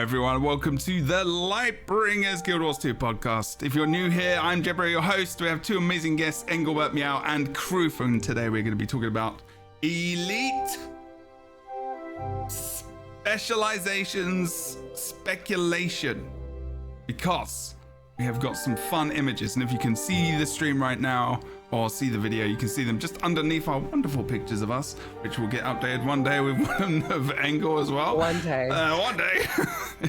everyone. Welcome to the Lightbringers Guild Wars 2 podcast. If you're new here, I'm Jebra, your host. We have two amazing guests, Engelbert Meow and Kroof, and today we're going to be talking about Elite Specializations Speculation, because we have got some fun images, and if you can see the stream right now or see the video, you can see them just underneath our wonderful pictures of us, which will get updated one day with one of Engel as well. One day. One day.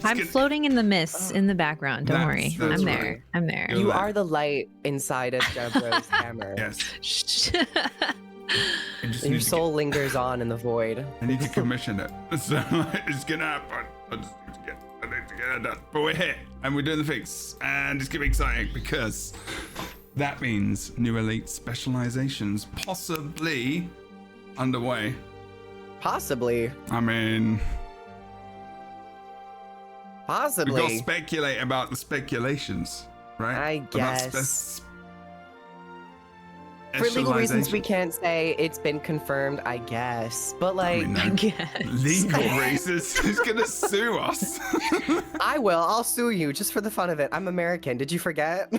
I'm floating in the mist in the background. Don't worry. That's I'm right. there. I'm there. You are the light inside of Jebra's hammer. Yes. Your soul lingers on in the void. I need to commission it. So it's gonna happen. I need to get it done. But we're here and we're doing the things, and it's gonna be exciting because that means new elite specializations possibly underway. Possibly. I mean, Possibly. we've got to speculate about the speculations, right? I About guess. For legal reasons, we can't say it's been confirmed, I guess. But like, no. I guess. Legal reasons. Who's gonna sue us? I will. I'll sue you just for the fun of it. I'm American. Did you forget?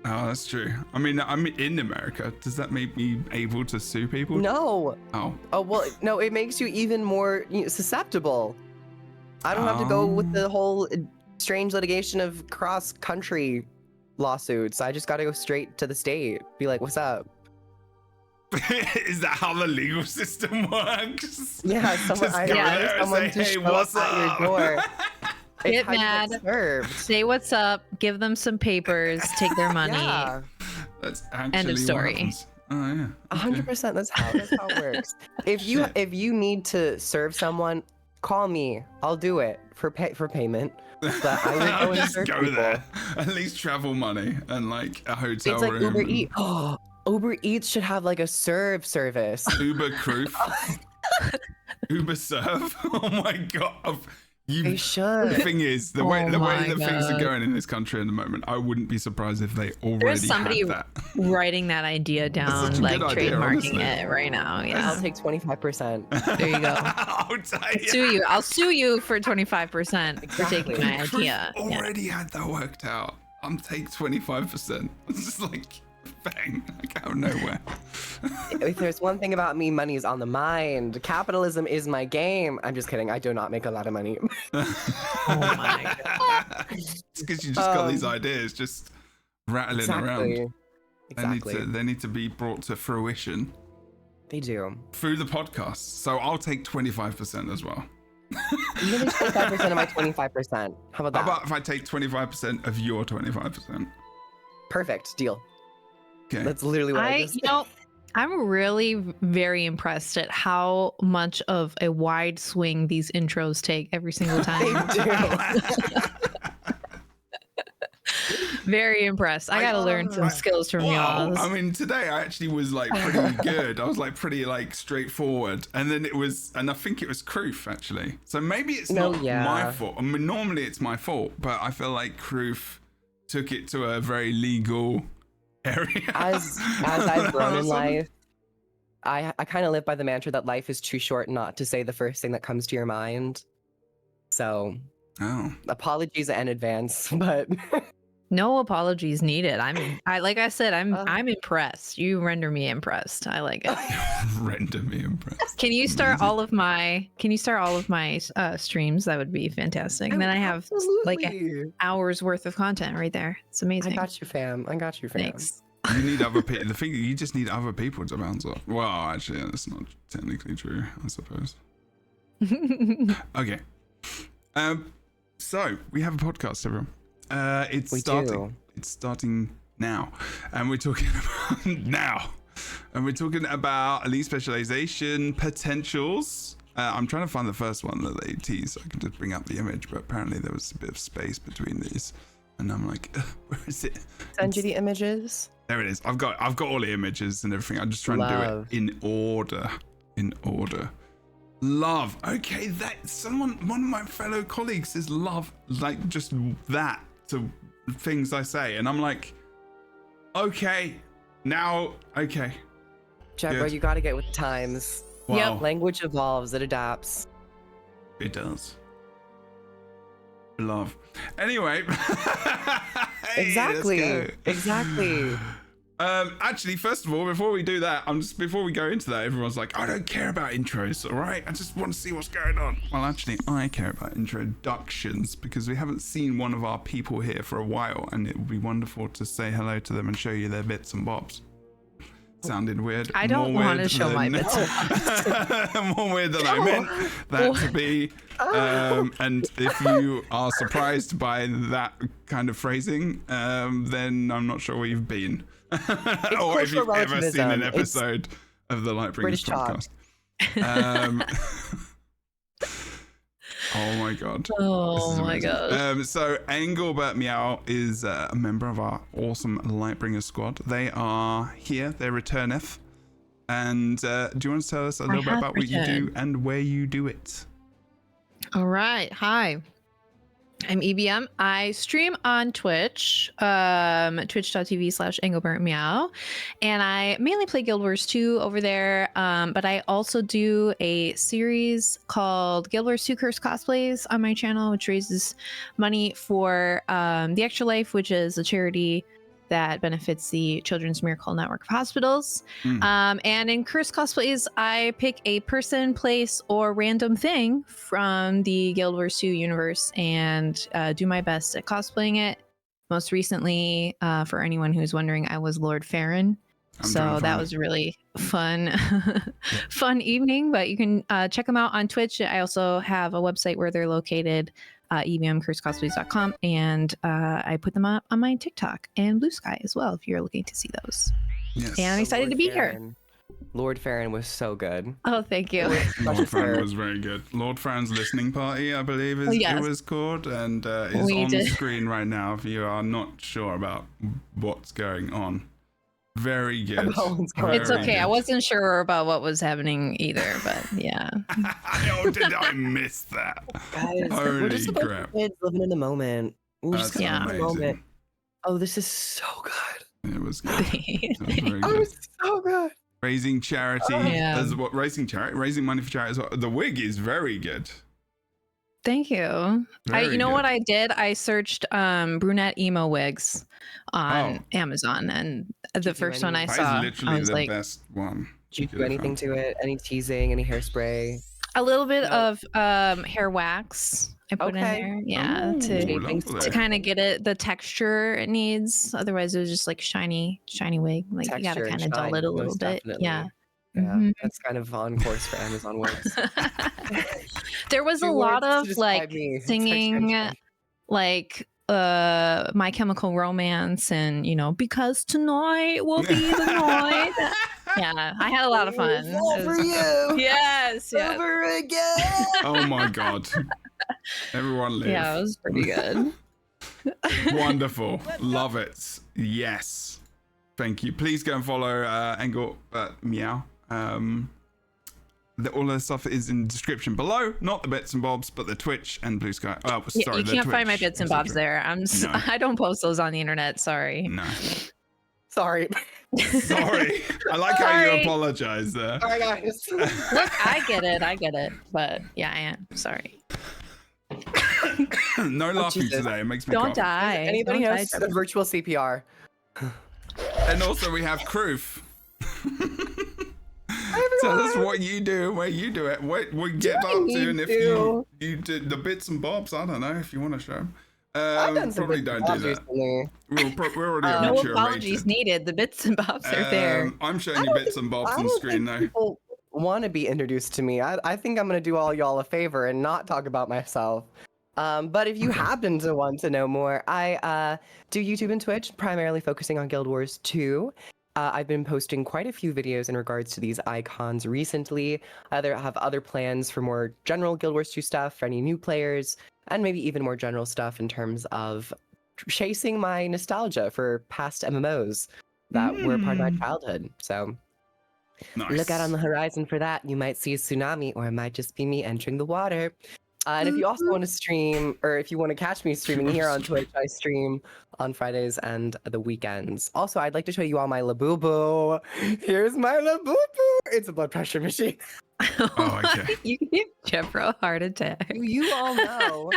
Oh, that's true. I mean, I'm in America. Does that make me able to sue people? No. Oh. Oh, well, no, it makes you even more susceptible. I don't have to go with the whole strange litigation of cross-country lawsuits. I just got to go straight to the state. Be like, what's up? Is that how the legal system works? Yeah, someone, Just go there and someone say, to hey, show what's up at your door. It's Get how you mad. served. Say what's up. Give them some papers. Take their money. Yeah, That's actually End of story. what happens. Oh yeah. 100%. That's how it works. If you need to serve someone, call me. I'll do it for payment. But I would I'll go and just serve go people. there. At least travel money and like a hotel It's like room. Uber and Eats. Oh, Uber Eats should have like a serve service. Uber Kroof. Uber Serve. Oh my god. They The should. thing is, the way Oh that my things are God. going in this country at the moment, I wouldn't be surprised if they already There's somebody had that. writing that idea down, such a like good idea, trademarking honestly. it right now. Yeah. I'll take 25%. There you go. I'll tell you. Sue you. I'll sue you for 25% for taking my Kroof idea. Yeah. already had that worked out. I'm take 25%. It's just like bang, like out of nowhere. If there's one thing about me, money is on the mind. Capitalism is my game. I'm just kidding. I do not make a lot of money. Oh my God. It's because you just got these ideas just rattling around. Exactly. They need to be brought to fruition They do. through the podcast. So I'll take 25% as well. You give me 25% of my 25%. How about that? How about if I take 25% of your 25%? Perfect. Deal. Okay. That's literally what I just I'm really very impressed at how much of a wide swing these intros take every single time. They do. Very impressed. I gotta learn some skills from y'all. I mean, today I actually was like pretty good. I was like pretty like straightforward, and then I think it was Kroof actually. So maybe it's not my fault. I mean, normally it's my fault, but I feel like Kroof took it to a very legal area. As I've grown in life, I kind of live by the mantra that life is too short not to say the first thing that comes to your mind. So, apologies in advance, but No apologies needed. Like I said, I'm impressed. You render me impressed. I like it. Render me impressed. Can you start all of my streams? That would be fantastic. And then I have like an hour's worth of content right there. It's amazing. I got you, fam. Thanks. You need other people. The thing, you just need other people to bounce off. Well, actually, that's not technically true, I suppose. Okay. So we have a podcast, everyone. It's starting. It's starting now, and we're talking about elite specialization potentials. I'm trying to find the first one that they teased, so I can just bring up the image. But apparently there was a bit of space between these, and I'm like, where is it? Send you the images. There it is. I've got all the images and everything. I'm just trying to do it in order. Love. Okay, one of my fellow colleagues says love, like just that to things I say, and I'm like, okay, now, okay. Jebra, you got to get with the times. Wow. Yep. Language evolves, it adapts. It does. Love. Anyway. Hey, Exactly. Exactly. Actually, first of all, before we do that, before we go into that, everyone's like, I don't care about intros, all right? I just want to see what's going on. Well, actually, I care about introductions because we haven't seen one of our people here for a while, and it would be wonderful to say hello to them and show you their bits and bobs. Sounded weird. I don't want to show my bits and bobs. More weird than I meant that to be. And if you are surprised by that kind of phrasing, then I'm not sure where you've been. Or if you've ever seen an episode of the Lightbringers podcast. Oh my god. Oh my god. So Engelbert Meow is a member of our awesome Lightbringers squad. They are here, they returneth. And do you want to tell us a little bit about what you do and where you do it? All right. Hi. I'm EBM. I stream on Twitch, twitch.tv/EngelbertMeow. And I mainly play Guild Wars 2 over there. But I also do a series called Guild Wars 2 Curse Cosplays on my channel, which raises money for The Extra Life, which is a charity that benefits the Children's Miracle Network of Hospitals. And in Curse Cosplays, I pick a person, place, or random thing from the Guild Wars 2 universe and do my best at cosplaying it. Most recently, for anyone who's wondering, I was Lord Farron. So that was a really fun, fun evening, but you can check them out on Twitch. I also have a website where they're located, ebmcursecosplays.com, and I put them up on my TikTok and Blue Sky as well if you're looking to see those. Yes. And I'm excited to be here. Lord Farron was so good. Oh, thank you. Lord Farron was very good. Lord Farron's listening party, I believe, it was called, and is on the screen right now if you are not sure about what's going on. Very good. It's okay. I wasn't sure about what was happening either, but yeah. How did I miss that? Guys, Holy we're just a bunch crap. of kids living in the moment. We're just That's living in the amazing. moment. Oh, this is so good. It was good. It was very Oh, good. it's so good. Raising charity. Yeah. Raising money for charity as well. The wig is very good. Thank you. Very You know good. what I did? I searched brunette emo wigs on Amazon, and the first one I That saw, is I literally was the like, best one. Did you do anything to it? Any teasing? Any hairspray? a little bit No. of hair wax I put in Okay. there. Yeah, Ooh, to lovely. kind of get it the texture it needs. Otherwise, it was just like shiny wig. Like you gotta Texture and kind of dull shine, it a little most bit. definitely. Yeah. Yeah, Mhm. that's kind of on course for Amazon wigs. There was a Two lot words to of describe like me. Texture and singing shine. like My Chemical Romance and because tonight will be the night. Yeah, I had a lot of fun. It's all It for was- you. Yes, yes. Over again. Oh my god. Everyone live. Yeah, it was pretty good. Wonderful. Love it. Yes. Thank you. Please go and follow Engel Meow. All the stuff is in the description below. Not the bits and bobs, but the Twitch and Blue Sky. Oh, Yeah, sorry. you the can't find my Twitch, bits and etc. bobs there. No. I don't post those on the internet. Sorry. No. Sorry. Sorry. I like how you Sorry. apologize there. Sorry, guys. Look, I get it. But yeah, I am sorry. No laughing Jesus. today. It makes me Don't cough. die. Anybody Don't knows die. the virtual CPR? And also we have Kroof. Tell us what you do and where you do it. What we get I up need to, and if to? you did the bits and bobs. I don't know if you want to show them. I've done some Probably bits don't and do bobs that. recently. We're already a No mature apologies rating. needed. The bits and bobs are there. I'm showing I you don't bits and bobs I on don't screen think though. people want to be introduced to me. I think I'm gonna do all y'all a favor and not talk about myself. But if you Okay. happen to want to know more, I do YouTube and Twitch, primarily focusing on Guild Wars 2. I've been posting quite a few videos in regards to these icons recently. I have other plans for more general Guild Wars 2 stuff for any new players, and maybe even more general stuff in terms of chasing my nostalgia for past MMOs that were part of my childhood. So Nice. look out on the horizon for that. You might see a tsunami, or it might just be me entering the water. And if you also want to stream, or if you want to catch me streaming here on Twitch, I stream on Fridays and the weekends. Also, I'd like to show you all my Labubu. Here's my Labubu. It's a blood pressure machine. Oh, okay. You give Jeffro a heart attack. You all know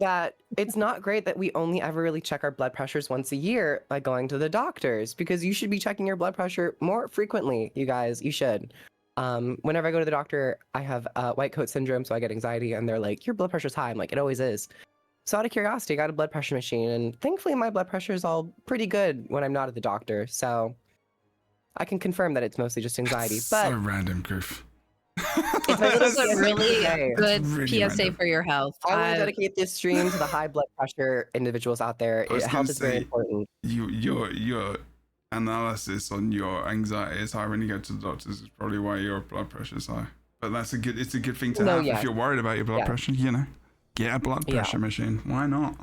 that it's not great that we only ever really check our blood pressures once a year by going to the doctors, because you should be checking your blood pressure more frequently. You guys, you should. Whenever I go to the doctor, I have white coat syndrome, so I get anxiety, and they're like, your blood pressure's high. I'm like, it always is. So out of curiosity, I got a blood pressure machine, and thankfully my blood pressure is all pretty good when I'm not at the doctor. So I can confirm that it's mostly just anxiety. But So random, Goof. it's my This is a little really PSA. good really PSA random. for your health. I want to dedicate this stream to the high blood pressure individuals out there. I was Health gonna is very say, important. Your analysis on your anxiety is high when you go to the doctors is probably why your blood pressure is high. But it's a good thing to No, have yes. if you're worried about your blood Yeah. pressure. Get a blood Yeah. pressure machine. Why not?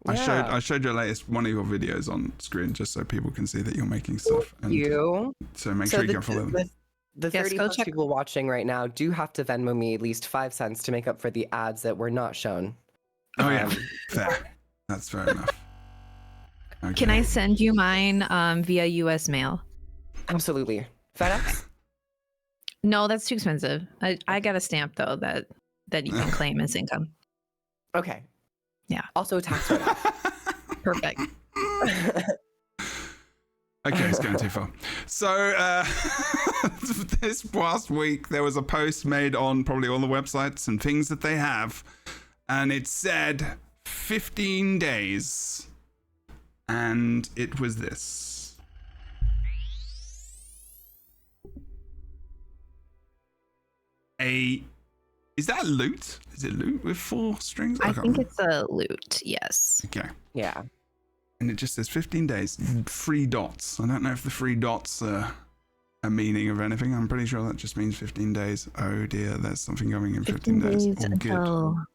Yeah. I showed your latest one of your videos on screen just so people can see that you're making stuff. And You. so make So sure you go follow them. the Yes, 30 go plus check- people watching right now do have to Venmo me at least 5 cents to make up for the ads that were not shown. Oh yeah, Um, fair. That's fair enough. Okay. Can I send you mine via US mail? Absolutely. FedEx? No, that's too expensive. I got a stamp though that you can claim as income. Okay. Yeah. Also a tax write-off. Perfect. Okay, it's going too far. So this past week there was a post made on probably all the websites and things that they have, and it said 15 days, and it was this. Is that loot? Is it loot with 4 strings? I can't think remember. it's a loot. Yes. Okay. Yeah. And it just says 15 days, 3 dots. I don't know if the 3 dots are a meaning of anything. I'm pretty sure that just means 15 days. Oh dear, there's something going in 15 days. All good.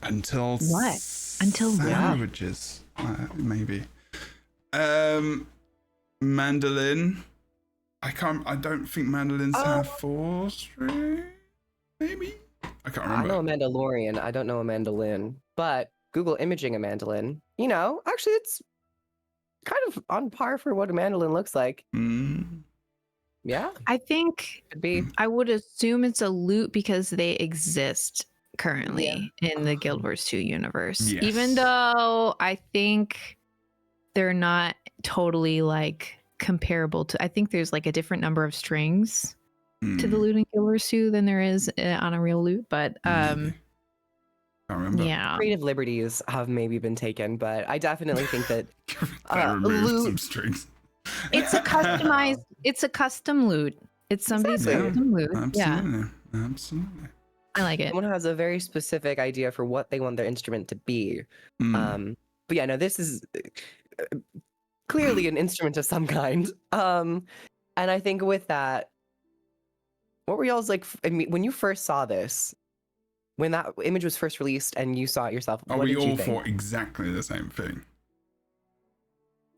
Until What? Until what? sandwiches, maybe. Mandolin. I don't think mandolins have 4 strings. Maybe. I can't I know remember. a Mandalorian. I don't know a mandolin. But Google imaging a mandolin. Actually, it's kind of on par for what a mandolin looks like. Yeah, I think could be. I would assume it's a loot because they exist currently in the Guild Wars 2 universe. Yes. Even though I think they're not totally like comparable to, I think there's like a different number of strings to the loot in Guild Wars 2 than there is on a real loot. But Maybe. Can't remember. yeah. Creative liberties have maybe been taken, but I definitely think that They removed loot- some strings. It's a customized, it's a custom loot. It's somebody's Exactly. custom loot. Yeah. Absolutely. Absolutely. I like it. someone has a very specific idea for what they want their instrument to be. But yeah, no, this is clearly an instrument of some kind. And I think with that, what were y'all's like? I mean, when you first saw this, when that image was first released and you saw it yourself, Oh, what we did you all think? thought exactly the same thing.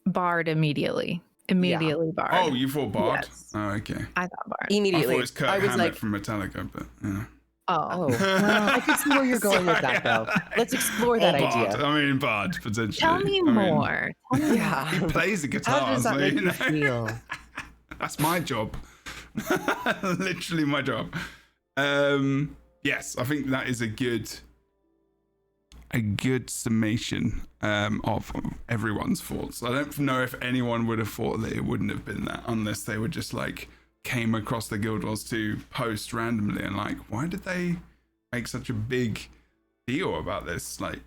Bard immediately. Immediately Bard. Oh, you thought Bard? Yes. Oh, okay. I thought Bard. I thought Immediately, it was Kurt I was Hammett like, from Metallica, but yeah. Oh. oh, well, I can see where you're going with that, though. Let's explore that Or Bard. idea. I mean, Bard, potentially. Tell me I mean, more. Tell me Yeah. he plays the guitar, How does that so, make you you know. feel? That's my job. Literally my job. Yes, I think that is a good summation of everyone's thoughts. I don't know if anyone would have thought that it wouldn't have been that unless they were just like came across the Guild Wars 2 post randomly and like, why did they make such a big deal about this like,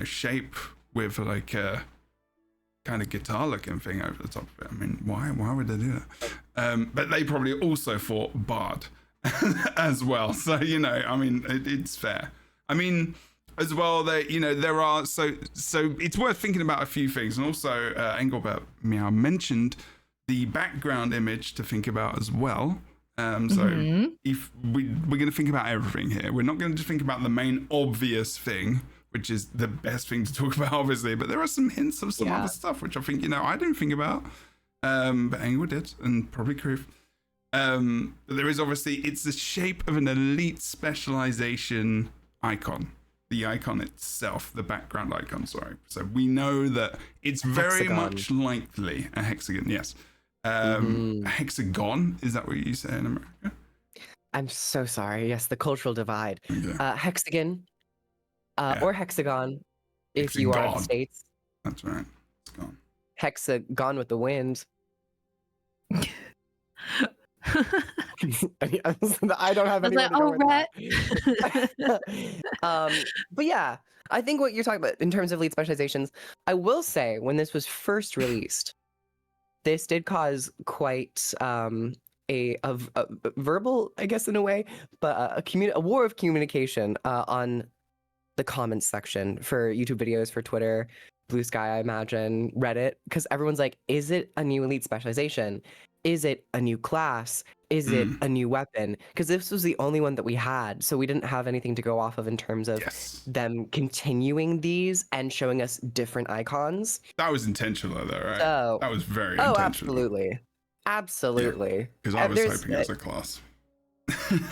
shape with like a kind of guitar looking thing over the top of it? I mean, why would they do that? But they probably also thought Bard as well. So, I mean, it's fair. I mean, as well, there are so it's worth thinking about a few things, and also Engelbert Meow mentioned the background image to think about as well. So if we're going to think about everything here, we're not going to just think about the main obvious thing, which is the best thing to talk about, obviously. But there are some hints of some other stuff which I think I didn't think about, but Engel did, and probably Kroof. But there is obviously it's the shape of an elite specialization icon. The icon itself, the background icon, sorry. So we know that it's very Hexagon. much likely a hexagon, yes. A hexagon, is that what you say in America? I'm so sorry. Yes, the cultural divide. Okay. Hexagon, or hexagon, if you are in the Hexagon. States. That's right. It's gone. Hexagon with the wind. I don't have I was anywhere like, to go oh, with Rhett. that. But yeah, I think what you're talking about in terms of lead specializations, I will say when this was first released, this did cause quite a verbal, I guess, in a way, but a war of communication on the comments section for YouTube videos, for Twitter, Blue Sky, I imagine, Reddit, because everyone's like, is it a new elite specialization? Is it a new class? Is it a new weapon? Because this was the only one that we had, so we didn't have anything to go off of in terms of them continuing these and showing us different icons. That was intentional, though, right? So, that was very intentional. Absolutely. Absolutely. Because I was hoping it was a class.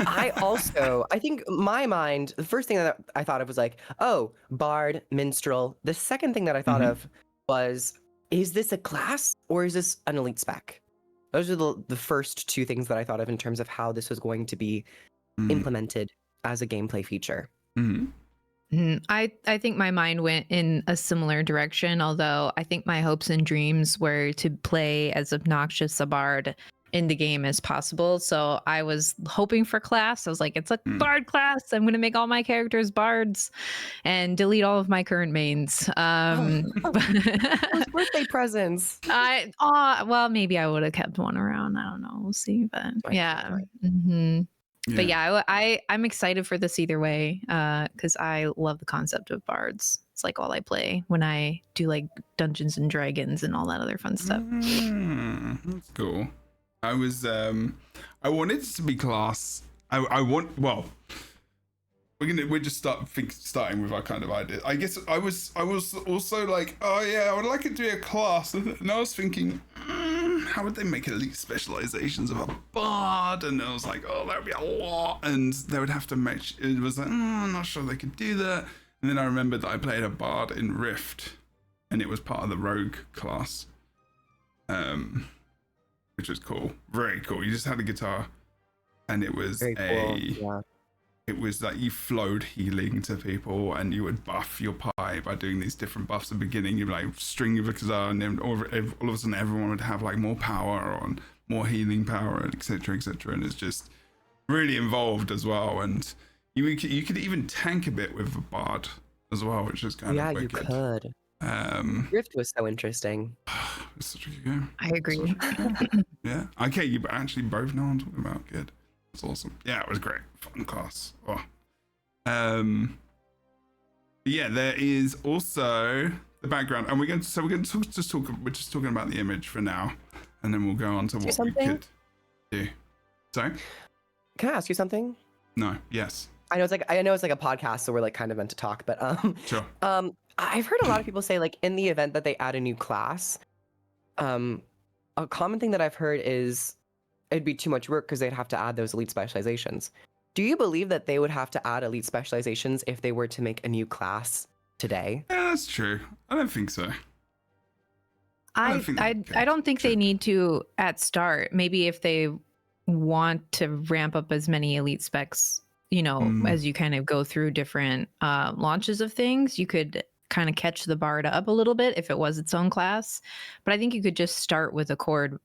I think my mind, the first thing that I thought of was like, oh, bard, minstrel. The second thing that I thought of was, is this a class or is this an elite spec? Those are the first two things that I thought of in terms of how this was going to be implemented as a gameplay feature. I think my mind went in a similar direction, although I think my hopes and dreams were to play as obnoxious a bard in the game as possible. So I was hoping for class. I was like, it's a bard class. I'm going to make all my characters bards and delete all of my current mains. Those birthday presents. Well, maybe I would have kept one around. I don't know. We'll see. But yeah. But yeah, I'm excited for this either way, because I love the concept of bards. It's like all I play when I do like Dungeons and Dragons and all that other fun stuff. That's cool. I wanted it to be class. We're just starting with our kind of idea. I guess I was also like, oh yeah, I would like it to be a class, and I was thinking, how would they make elite specializations of a bard? And I was like, oh, that would be a lot, and they would have to match. It was like, I'm not sure they could do that. And then I remembered that I played a bard in Rift, and it was part of the rogue class, which was cool, very cool. You just had a guitar, and it was It was like you flowed healing to people, and you would buff your pie by doing these different buffs at the beginning. You'd like string your guitar, and then all of a sudden everyone would have like more power or more healing power, etc., etc. And it's just really involved as well. And you could even tank a bit with a bard as well, which is kind of wicked. You could. Rift was so interesting. It's such a good game. I agree. Yeah. Okay, you actually both know what I'm talking about. Good. It's awesome. Yeah, it was great. Fun class. Oh. Yeah, there is also the background, and we're just talking about the image for now, and then we'll go on to what we could do. Sorry? Can I ask you something? No. Yes. I know it's like a podcast, so we're like kind of meant to talk, but Sure. I've heard a lot of people say, like, in the event that they add a new class, a common thing that I've heard is it'd be too much work because they'd have to add those elite specializations. Do you believe that they would have to add elite specializations if they were to make a new class today? Yeah, that's true. I don't think so. I don't think they need to at start. Maybe if they want to ramp up as many elite specs, as you kind of go through different launches of things, you could kind of catch the bard up a little bit if it was its own class. But I think you could just start with a core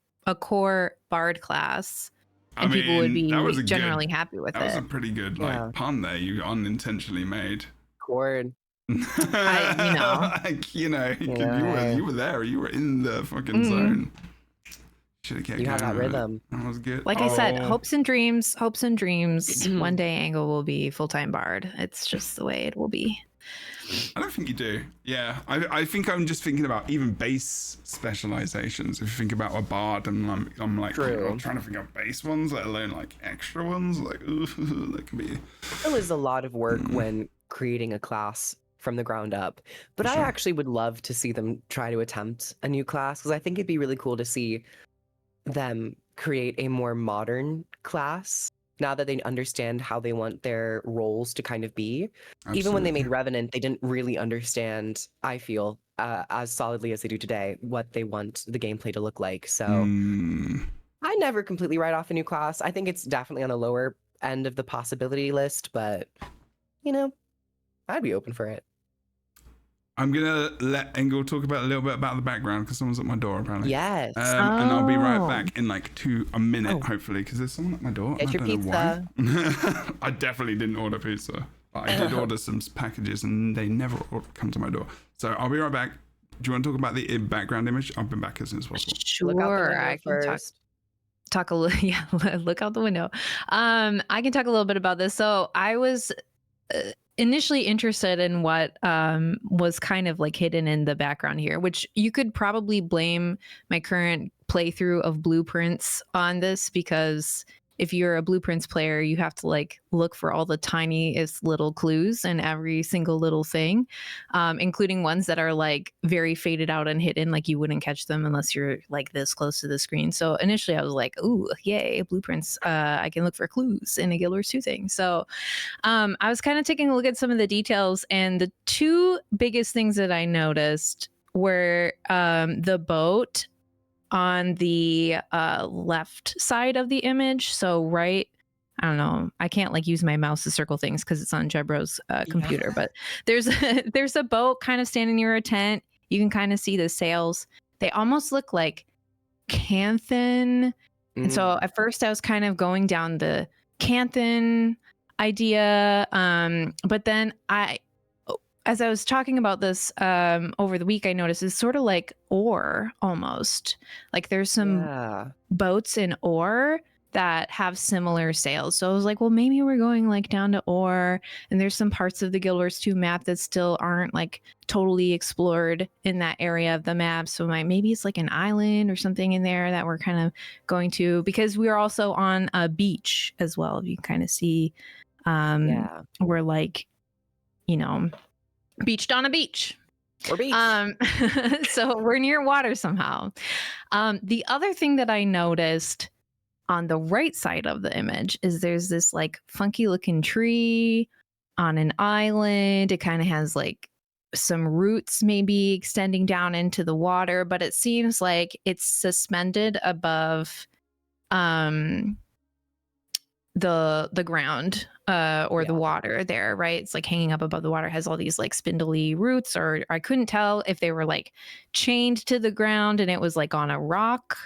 bard class, and people would be generally happy with it. That was a pretty good pun there you unintentionally made. Chord. You were there. You were in the fucking zone. Should have kept. You have that rhythm. That was good. Like I said, hopes and dreams. One day Angle will be full-time bard. It's just the way it will be. I don't think you do. Yeah, I think I'm just thinking about even base specializations. If you think about a bard, and I'm like, I'm trying to think of base ones, let alone like extra ones. Like, that could be. There is a lot of work when creating a class from the ground up, but I actually would love to see them try to attempt a new class, because I think it'd be really cool to see them create a more modern class now that they understand how they want their roles to kind of be. Absolutely. Even when they made Revenant, they didn't really understand, I feel, as solidly as they do today, what they want the gameplay to look like. So I never completely write off a new class. I think it's definitely on the lower end of the possibility list, but I'd be open for it. I'm gonna let Engel talk about a little bit about the background because someone's at my door apparently. Yes. And I'll be right Oh. back in like a minute, Oh. hopefully, because there's someone at my door. Get and your I don't know why. I definitely didn't order pizza. But I did order some packages and they never come to my door. So I'll be right back. Do you want to talk about the background image? I'll be back as soon as possible. Look out the Sure, window I can first. talk a little. Yeah, look out the window. I can talk a little bit about this. So I was initially interested in what was kind of like hidden in the background here, which you could probably blame my current playthrough of Blueprints on this, because if you're a Blueprints player, you have to like look for all the tiniest little clues in every single little thing, including ones that are like very faded out and hidden, like you wouldn't catch them unless you're like this close to the screen. So initially I was like, ooh, yay, Blueprints. I can look for clues in a Guild Wars 2 thing. So I was kind of taking a look at some of the details, and the two biggest things that I noticed were the boat on the left side of the image. So right, I don't know, I can't like use my mouse to circle things because it's on Jebro's computer, but there's there's a boat kind of standing near a tent. You can kind of see the sails. They almost look like Canthan. And so at first I was kind of going down the Canthan idea, but then as I was talking about this over the week, I noticed it's sort of like ore almost. Like there's some boats in ore that have similar sails. So I was like, well, maybe we're going like down to ore, and there's some parts of the Guild Wars 2 map that still aren't like totally explored in that area of the map. So maybe it's like an island or something in there that we're kind of going to, because we are also on a beach as well. You can kind of see we're like, you know, beached on a beach. Or beach. So we're near water somehow. The other thing that I noticed on the right side of the image is there's this like funky looking tree on an island. It kind of has like some roots maybe extending down into the water, but it seems like it's suspended above the ground or the water there, right? It's like hanging up above the water, has all these like spindly roots, or I couldn't tell if they were like chained to the ground and it was like on a rock,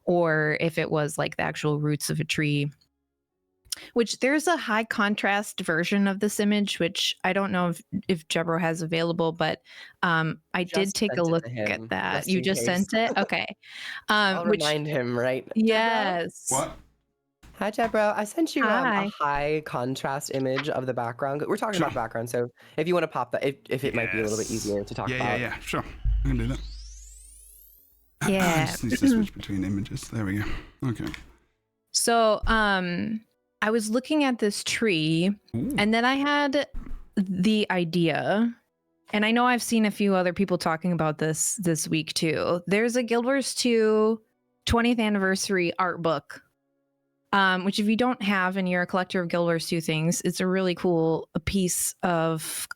or if it was like the actual roots of a tree. Which there's a high contrast version of this image, which I don't know if Jebro has available, but I did take a look at that. You just sent it? Okay. I'll remind him, right? Yes. What? Hi, Jebro. I sent you a Hi. high contrast image of the background. We're talking about background, so if you want to pop that, if it might be a little bit easier to talk about. Yeah, sure. I can do that. Yeah. I just need to switch between images. There we go. Okay. So, I was looking at this tree, and then I had the idea, and I know I've seen a few other people talking about this week too. There's a Guild Wars 2 20th anniversary art book, which if you don't have and you're a collector of Guild Wars 2 things, it's a really cool piece of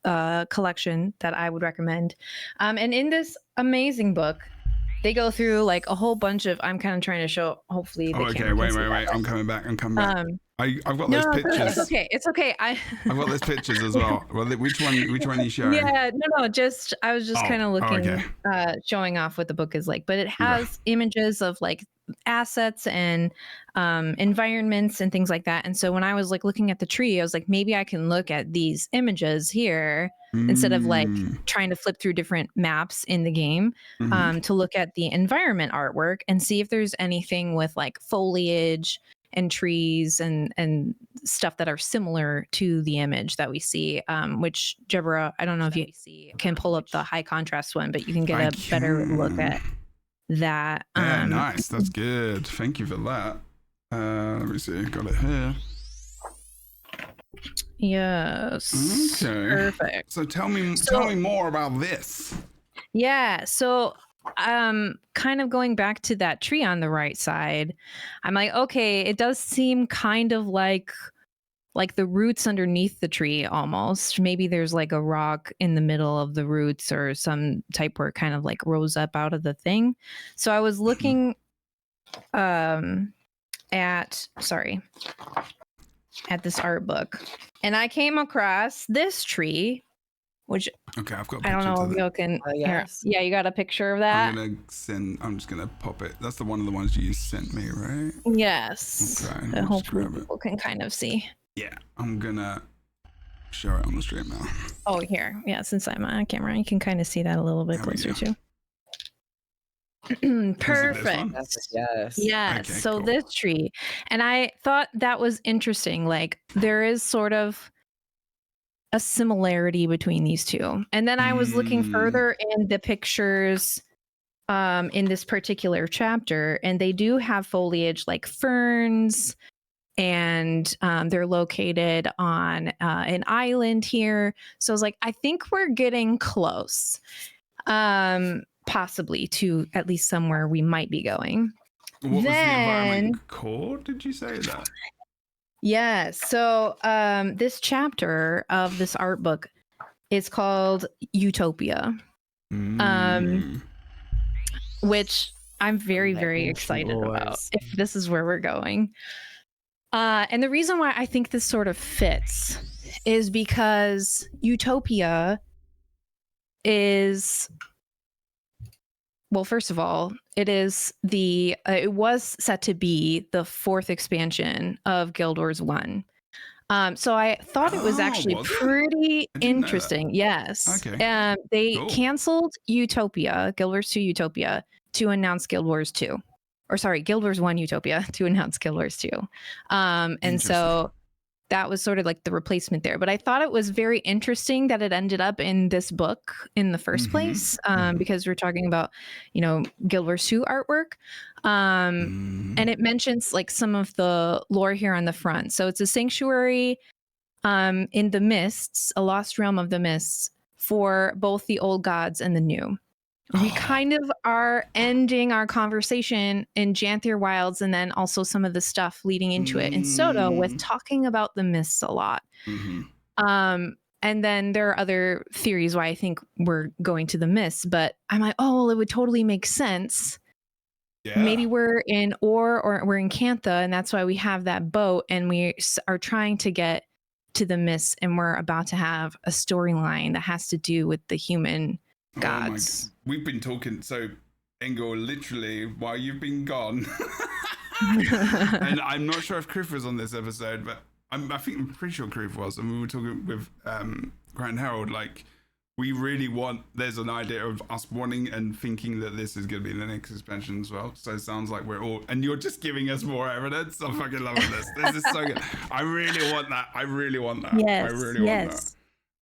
collection that I would recommend. And in this amazing book, they go through like a whole bunch of, I'm kind of trying to show, hopefully the Okay, camera can see wait. that. I'm coming back. I've got those No, pictures. it's okay. I've got those pictures as well. Well, which one are you showing? Yeah, no, just I was just kind of looking, okay. Showing off what the book is like, but it has images of like assets and environments and things like that. And so when I was like looking at the tree, I was like, maybe I can look at these images here instead of like trying to flip through different maps in the game, to look at the environment artwork and see if there's anything with like foliage and trees and stuff that are similar to the image that we see, which Jebra, I don't know if you can pull up the high contrast one, but you can get a better look at that. Yeah, nice. That's good. Thank you for that. Let me see. Got it here. Yes. Okay. Perfect. So tell me more about this. Yeah. So kind of going back to that tree on the right side, I'm like, okay, it does seem kind of like the roots underneath the tree almost. Maybe there's like a rock in the middle of the roots or some type where it kind of like rose up out of the thing. So I was looking at this art book, and I came across this tree which Okay, I've got a I don't picture know to if that. you can. Here. Yes. Yeah, you got a picture of that. I'm just gonna pop it. That's the one of the ones you sent me, right? Yes. Okay, That let's hopefully grab it. people can kind of see. Yeah, I'm gonna show it on the stream now. Oh, here. Yeah, since I'm on camera, you can kind of see that a little bit There we closer go. too. Is it this Perfect. one? Yes. Yes. Okay, so cool. this tree, and I thought that was interesting. Like there is sort of a similarity between these two. And then I was looking further in the pictures in this particular chapter, and they do have foliage like ferns, and they're located on an island here. So I was like, I think we're getting close, possibly to at least somewhere we might be going. What was the Then- environment called? Did you say that? Yeah. So this chapter of this art book is called Utopia, which I'm very, very excited about if this is where we're going. And the reason why I think this sort of fits is because Utopia is, well, first of all, it is it was set to be the 4th expansion of Guild Wars 1. So I thought it was actually was it? pretty I didn't know that. interesting. Yes. Okay. They Cool. canceled Utopia, Guild Wars 2 Utopia, to announce Guild Wars 2. Or sorry, Guild Wars 1 Utopia to announce Guild Wars 2. And so that was sort of like the replacement there. But I thought it was very interesting that it ended up in this book in the first place, because we're talking about, Guild Wars 2 artwork. And it mentions like some of the lore here on the front. So it's a sanctuary in the mists, a lost realm of the mists for both the old gods and the new. We kind of are ending our conversation in Janthier Wilds and then also some of the stuff leading into it in Soto with talking about the mists a lot. And then there are other theories why I think we're going to the mists, but I'm like, oh, well, it would totally make sense. Yeah. Maybe we're in or we're in Cantha, and that's why we have that boat, and we are trying to get to the mists, and we're about to have a storyline that has to do with the human gods. We've been talking, so Engel, literally while you've been gone, and I'm not sure if Criff was on this episode, but I'm pretty sure Criff was, and we were talking with Grant Herald, like we really there's an idea of us wanting and thinking that this is going to be the next expansion as well. So it sounds like we're all, and you're just giving us more evidence. I'm fucking loving this. This is so good. I really want that. Yes, I really want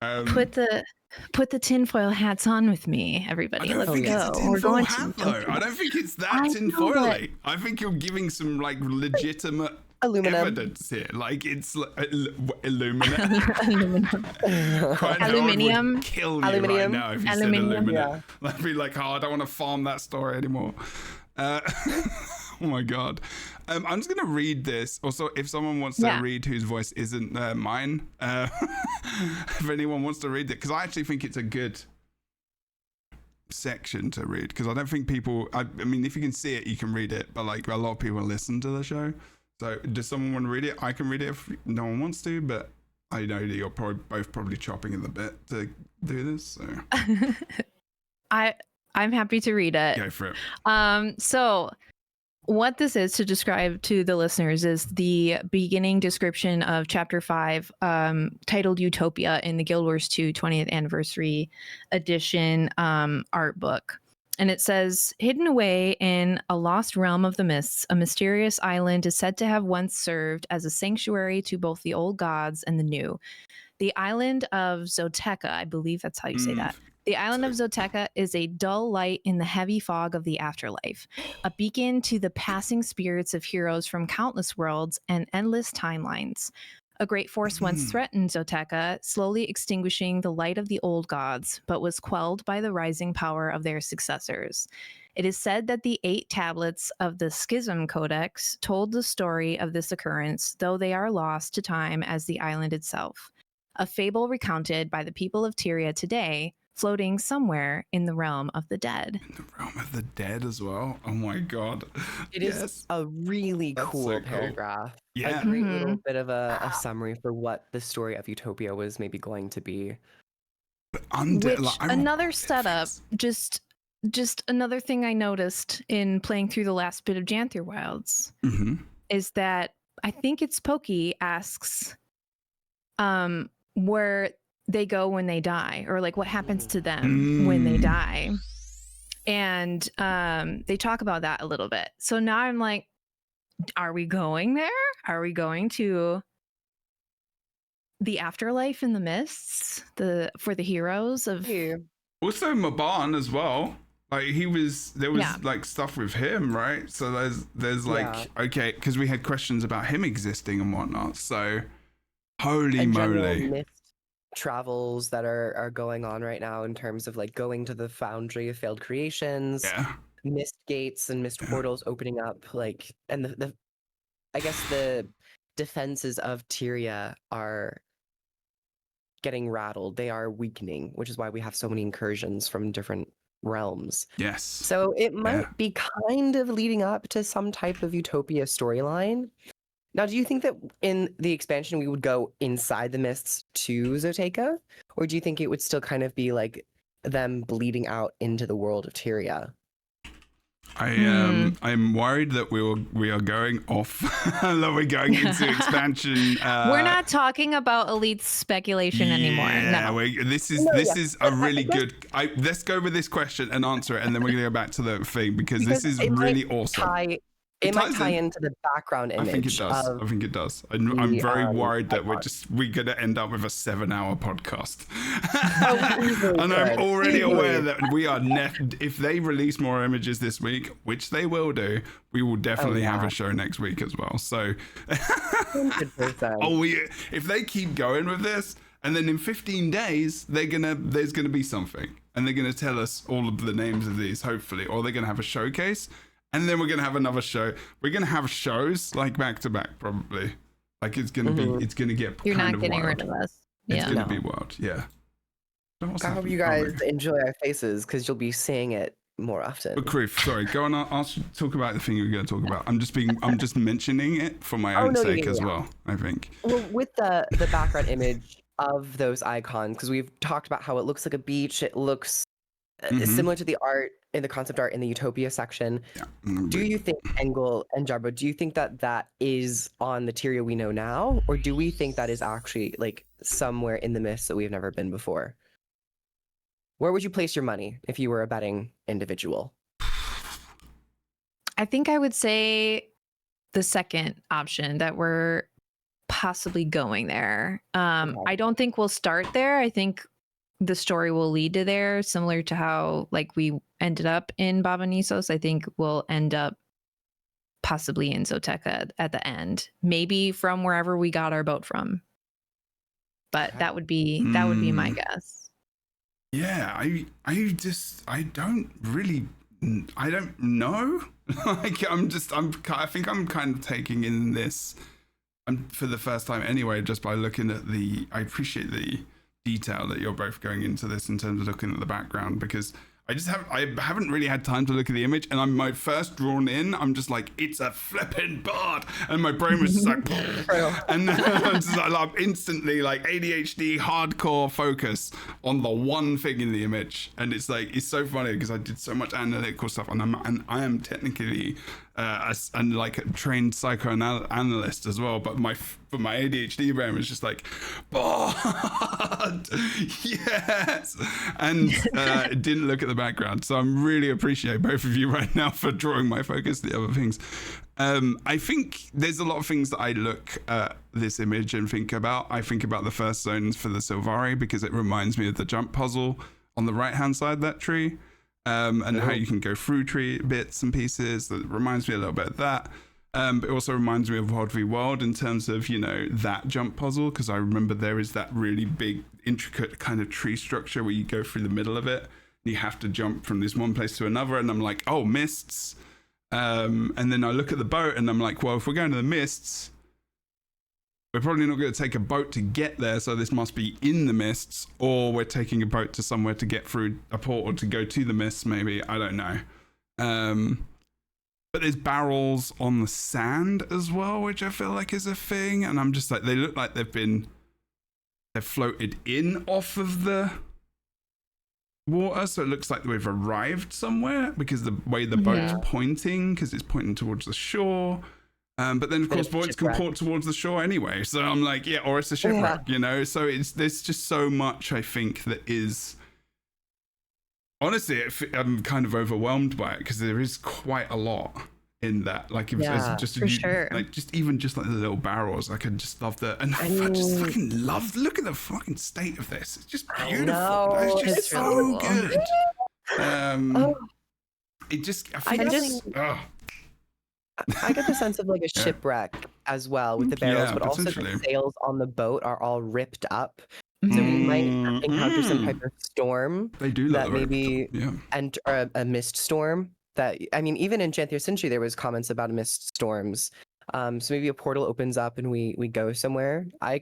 that. Put the tinfoil hats on with me, everybody. Let's go. We're going to. I don't think it's that tinfoily. I think you're giving some like legitimate Aluminum. evidence here. Like it's aluminum. Aluminium. Would kill you right Aluminium. now if you said aluminum. I'd be like, I don't want to farm that story anymore. Oh my god. I'm just gonna read this. Also, if someone wants to read whose voice isn't mine, if anyone wants to read it, because I actually think it's a good section to read, because I don't think people, I mean, if you can see it, you can read it, but like a lot of people listen to the show. So does someone want to read it? I can read it if no one wants to, but I know that you're both probably chopping at the bit to do this. So I'm happy to read it. Go for it. So what this is, to describe to the listeners, is the beginning description of chapter 5, titled Utopia, in the Guild Wars 2 20th Anniversary Edition art book. And it says, hidden away in a lost realm of the mists, a mysterious island is said to have once served as a sanctuary to both the old gods and the new. The island of Zoteca, I believe that's how you say that. The island of Zoteca is a dull light in the heavy fog of the afterlife, a beacon to the passing spirits of heroes from countless worlds and endless timelines. A great force once threatened Zoteca, slowly extinguishing the light of the old gods, but was quelled by the rising power of their successors. It is said that the 8 tablets of the Schism Codex told the story of this occurrence, though they are lost to time as the island itself. A fable recounted by the people of Tyria today, floating somewhere in the realm of the dead. In the realm of the dead as well. Oh my god. It is a really cool so paragraph. Yeah. A great little bit of a summary for what the story of Utopia was maybe going to be. Which another setup, just another thing I noticed in playing through the last bit of Janther Wilds is that I think it's Pokey asks where they go when they die, or like what happens to them when they die. And they talk about that a little bit. So now I'm like, are we going there? Are we going to the afterlife in the mists, for the heroes of also Maban as well? Like there was like stuff with him, right? So there's like okay, because we had questions about him existing and whatnot. So holy moly, mist travels that are going on right now in terms of like going to the Foundry of Failed Creations, mist gates and mist portals opening up, like, and the I guess the defenses of Tyria are getting rattled. They are weakening, which is why we have so many incursions from different realms. Yes. So it might be kind of leading up to some type of Utopia storyline. Now, do you think that in the expansion we would go inside the mists to Zoteka? Or do you think it would still kind of be like them bleeding out into the world of Tyria? I'm worried that we are going off, that we're going into expansion. We're not talking about elite speculation anymore. No. This is a really good. Let's go with this question and answer it, and then we're gonna go back to the thing because this is really awesome. It might tie into the background image. I think it does. I think it does. I'm very worried that we're going to end up with a 7-hour podcast. And I'm already aware that we are if they release more images this week, which they will do, we will definitely have a show next week as well. So if they keep going with this, and then in 15 days, there's gonna be something, and they're gonna tell us all of the names of these, hopefully, or they're gonna have a showcase. And then we're going to have another show. We're going to have shows like back to back, probably. Like it's going to be, it's going to get You're kind not of getting wild. rid of us. It's going to be wild. Yeah. I hope you guys enjoy our faces because you'll be seeing it more often. But Kroof, sorry, go on. Talk about the thing you're going to talk about. I'm just mentioning it for my own sake as well, I think. Well, with the background image of those icons, because we've talked about how it looks like a beach. It looks similar to the art in the concept art in the Utopia section. Do you think, Engel and Jarbo, do you think that is on the Tyria we know now? Or do we think that is actually like somewhere in the mist that we've never been before? Where would you place your money if you were a betting individual? I think I would say the second option, that we're possibly going there. I don't think we'll start there. I think the story will lead to there, similar to how like we ended up in Baba Nisos. I think we'll end up possibly in Zoteka at the end, maybe from wherever we got our boat from. But that would be my guess. Yeah, I don't know. Like I think I'm kind of taking in this for the first time anyway, just by looking at I appreciate the detail that you're both going into this in terms of looking at the background, because I haven't really had time to look at the image, and I'm my first drawn in. I'm just like, it's a flipping bard, and my brain was just like, and then I'm instantly like ADHD hardcore focus on the one thing in the image, and it's like it's so funny because I did so much analytical stuff, and I am technically a trained psychoanalyst as well, but my ADHD brain was just like, bard, yes, and it didn't look at the background. So I'm really appreciate both of you right now for drawing my focus to the other things. I think there's a lot of things that I look at this image and think about. I think about the first zones for the Sylvari because it reminds me of the jump puzzle on the right hand side of that tree, and how you can go through tree bits and pieces. That reminds me a little bit of that. But it also reminds me of World v World in terms of, that jump puzzle, because I remember there is that really big, intricate kind of tree structure where you go through the middle of it. You have to jump from this one place to another, and I'm like, oh, mists. And then I look at the boat, and I'm like, well, if we're going to the mists, we're probably not going to take a boat to get there, so this must be in the mists, or we're taking a boat to somewhere to get through a portal to go to the mists, maybe. I don't know. But there's barrels on the sand as well, which I feel like is a thing. And I'm just like, they look like they've floated in off of the water, so it looks like we've arrived somewhere because the way the boat's Yeah. pointing, because it's pointing towards the shore. But then of Bit course of boats can shipwreck. port towards the shore anyway. So I'm like, yeah, or it's a shipwreck, you know. So there's just so much I think that is. Honestly, I'm kind of overwhelmed by it because there is quite a lot in that. Like, if Yeah, it's just for sure. like even just like the little barrels, like I just love that, and I just mean- fucking love. Look at the fucking state of this. It's just I beautiful. know, It's just it's so really cool. good. Oh, It just I I think just I get the sense of like a Yeah. shipwreck as well with the barrels, Yeah, but also the potentially. sails on the boat are all ripped up. So we might encounter some type of storm They do that look like maybe yeah. and a mist storm. That I mean, even in Enchanted Century, there was comments about mist storms. So maybe a portal opens up and we go somewhere. I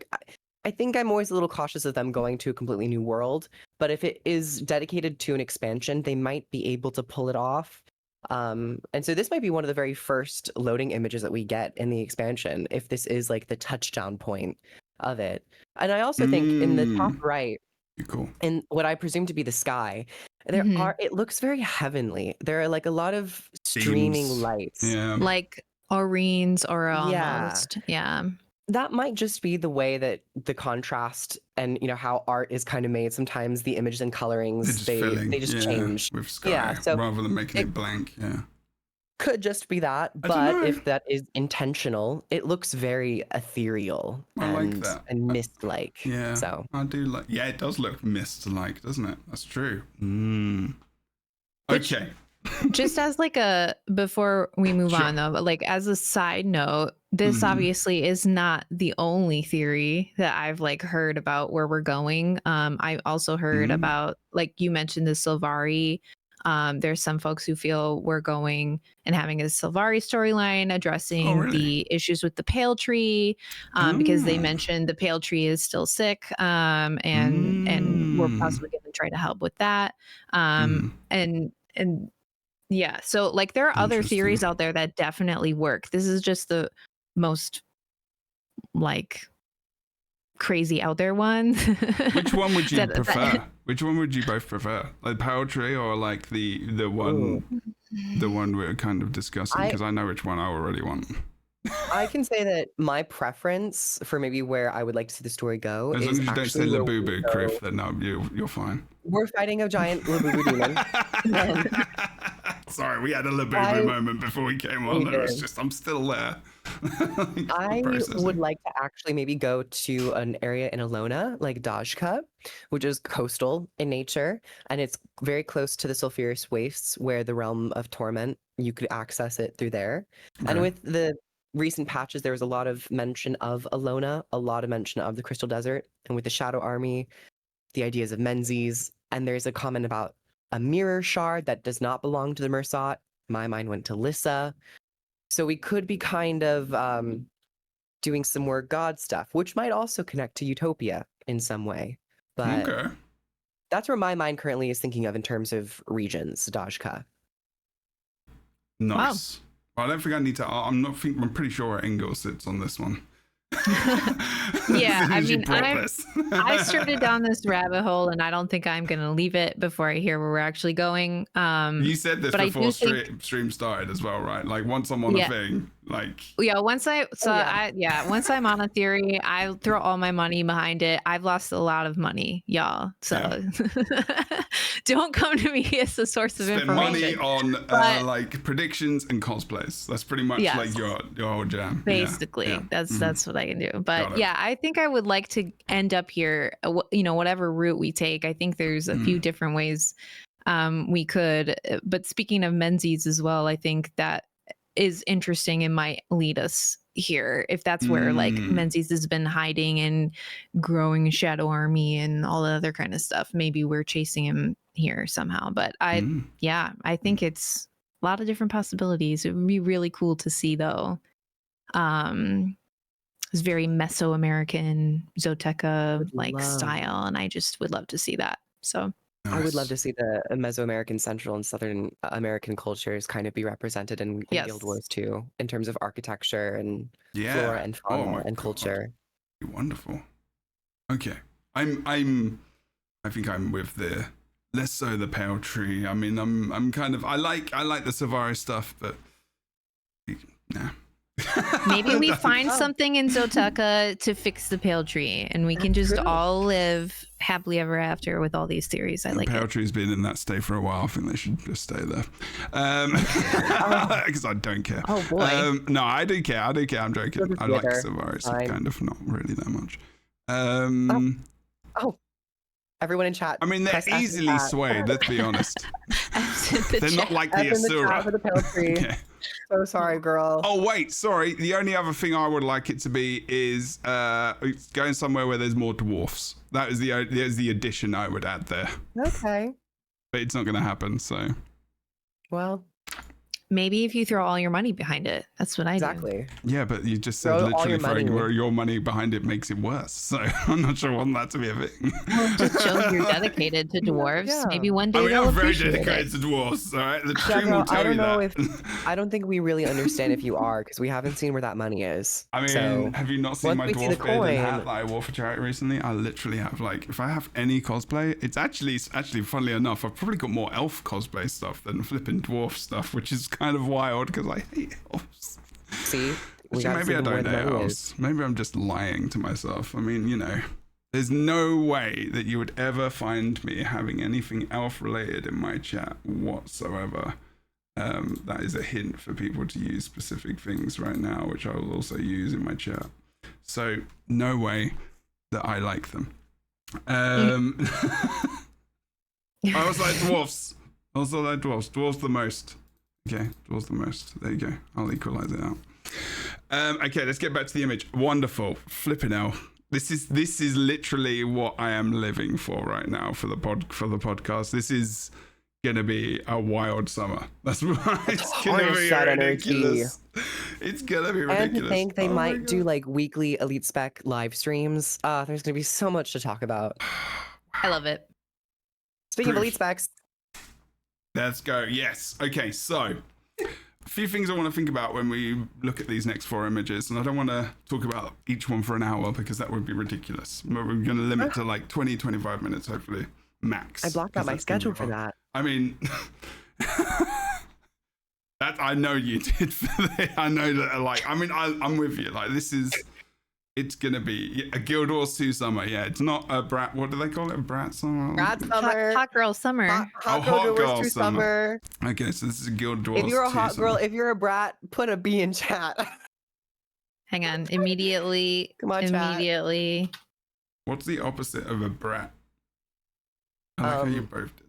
think I'm always a little cautious of them going to a completely new world, but if it is dedicated to an expansion, they might be able to pull it off. And so this might be one of the very first loading images that we get in the expansion, if this is like the touchdown point of it. And I also think in the top right, Cool. in what I presume to be the sky, there Mhm. are it looks very heavenly. There are like a lot of streaming Beams. lights. Yeah. Like Aurines or Yeah. almost. Yeah. That might just be the way that the contrast and how art is kind of made. Sometimes the images and They're colorings just they filling, just yeah, change. with sky Yeah, so rather than making it- it blank. Yeah. Could just be that, I don't but know. if that is intentional, it looks very ethereal I like and that. mist-like. Yeah. So I do like. Yeah, it does look mist-like, doesn't it? That's true. Which- Okay. Just as like a before we move Sure. on though, but like as a side note, this Mhm. obviously is not the only theory that I've like heard about where we're going. I also heard about, like you mentioned, the Sylvari. There's some folks who feel we're going and having a Sylvari storyline addressing really? the issues with the pale tree, because they Oh. mentioned the pale tree is still sick, and we're possibly going to try to help with that. And yeah, so like there are other Interesting. theories out there that definitely work. This is just the most like crazy out there one. Which one would you that- prefer? Which one would you both prefer? Like poetry or like the one we're kind of discussing? Because I know which one I already want. I can say that my preference for maybe where I would like to see the story go As long is as you don't say actually where we Labubu, go- Criff, then no, you're fine. We're fighting a giant Labubu demon. Sorry, we had a Labubu I- moment before we came on. We It was did. just, I'm still there. I Processing. would like to actually maybe go to an area in Alona, like Dajka, which is coastal in nature, and it's very close to the sulfurous wastes where the realm of torment, you could access it through there. Okay. And with the recent patches, there was a lot of mention of Alona, a lot of mention of the Crystal Desert, and with the Shadow Army, the ideas of Menzies, and there's a comment about a mirror shard that does not belong to the Mersat. My mind went to Lissa. So we could be kind of doing some more God stuff, which might also connect to Utopia in some way. But Okay. that's where my mind currently is thinking of in terms of regions, Dajka. Nice. Well, I don't think I need to. I'm pretty sure where Engel sits on this one. Yeah, I As you mean, brought this. I started down this rabbit hole and I don't think I'm going to leave it before I hear where we're actually going. You said this but I before do think- stream started as well, right? Like once I'm on Yeah. a thing, like Yeah, once I'm on a theory, I throw all my money behind it. I've lost a lot of money, y'all. So don't come to me as a source of spend money information. on But- like predictions and cosplays. That's pretty much Yes. like your whole jam. Yeah, Basically, yeah. that's what I can do. Got But it. yeah, I think I would like to end up here. Whatever route we take, I think there's a few different ways we could. But speaking of Menzies as well, I think that is interesting and might lead us here if that's where like Menzies has been hiding and growing a shadow army and all the other kind of stuff. Maybe we're chasing him here somehow. But I think it's a lot of different possibilities. It would be really cool to see though. It's very Mesoamerican Zoteca like love. style, and I just would love to see that. So I would love to see the Mesoamerican, Central, and Southern American cultures kind of be represented in Yes. Guild Wars too, in terms of architecture and Yeah. flora and Oh fauna my and God. culture. Wonderful. Okay. I think I'm with the less so the Pale Tree. I mean, I'm kind of I like the Savaris stuff, but nah. Maybe we find something in Zoteka to fix the Pale Tree, and we can just all live happily ever after with all these theories. I like Pale it. Tree's been in that state for a while. I think they should just stay there. Because I don't care. Oh boy. No, I do care. I'm joking. I like Savaris, kind of, not really that much. Oh. Everyone in chat. I mean, they're easily swayed, let's be honest. They're not like the Asura. For the Pale Tree. Okay. So sorry, girl. Oh, wait, sorry. The only other thing I would like it to be is going somewhere where there's more dwarfs. There's the addition I would add there. Okay. But it's not going to happen, so. Well, maybe if you throw all your money behind it. That's what I do. exactly. Yeah, but you just said Throw all literally your throwing money. your money behind it makes it worse. So I'm not sure I want that to be a thing. Well, just shows you're dedicated to dwarves. Yeah. Maybe one day I mean, they'll I'm very appreciate dedicated it. to dwarves, all right? The stream will Deborah, tell I don't you know that. I don't think we really understand if you are, because we haven't seen where that money is. I mean, So, have you not seen once my we see the dwarf beard and coin- hat that I wore for charity recently? I literally have, like, if I have any cosplay, it's actually, funnily enough, I've probably got more elf cosplay stuff than flipping dwarf stuff, which is kind of wild because I hate elves. See? We Actually, gotta maybe see I where don't the hate money elves. is. Maybe I'm just lying to myself. I mean, you know, there's no way that you would ever find me having anything elf related in my chat whatsoever. That is a hint for people to use specific things right now, which I will also use in my chat. So no way that I like them. I also like dwarfs. Dwarfs the most. Okay, dwarfs the most. There you go. I'll equalize it out. Okay, let's get back to the image. Wonderful. Flipping hell. This is literally what I am living for right now for the podcast. This is gonna be a wild summer. That's right. It's gonna be ridiculous. It's gonna be ridiculous. And to think they Oh my might do God. like weekly Elite Spec live streams. There's gonna be so much to talk about. I love it. Speaking of Proof. Elite Specs, Let's go. Yes. Okay, so a few things I want to think about when we look at these next 4 images, and I don't want to talk about each one for an hour because that would be ridiculous. But we're going to limit to like 20, 25 minutes, hopefully, max. I blocked out 'cause my that's gonna schedule be for fun. that. I mean, that I know you did. I know that. Like, I mean, I'm with you. Like, it's gonna be a Guild Wars 2 summer. Yeah, it's not a brat. What do they call it? A brat summer. Brat summer. Hot girl summer. Hot hot girl girl Guild Wars 2 summer. summer. Okay, so this is a Guild Wars. If you're a 2 hot girl, summer. if you're a brat, put a B in chat. Hang on. Immediately. Come on, chat. Immediately. What's the opposite of a brat? I like how you both did.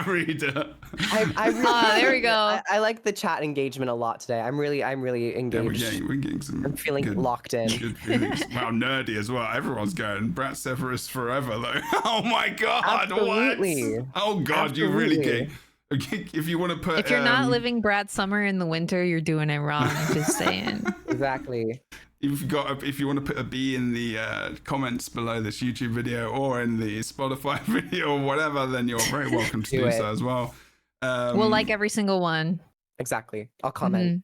Reader. I really, there we go. I like the chat engagement a lot today. I'm really Yeah, engaged. we're getting some. I'm feeling good, locked in. Good feelings. Wow, nerdy as well. Everyone's going Brat Severus forever though. Oh my god! Absolutely. What? Oh god, you really Absolutely. get. Okay, if you want to put. If you're not living Brat Summer in the winter, you're doing it wrong. I'm just saying. Exactly. If you want to put a B in the comments below this YouTube video or in the Spotify video or whatever, then you're very welcome to Do do it. so as well. We'll like every single one. Exactly. I'll comment.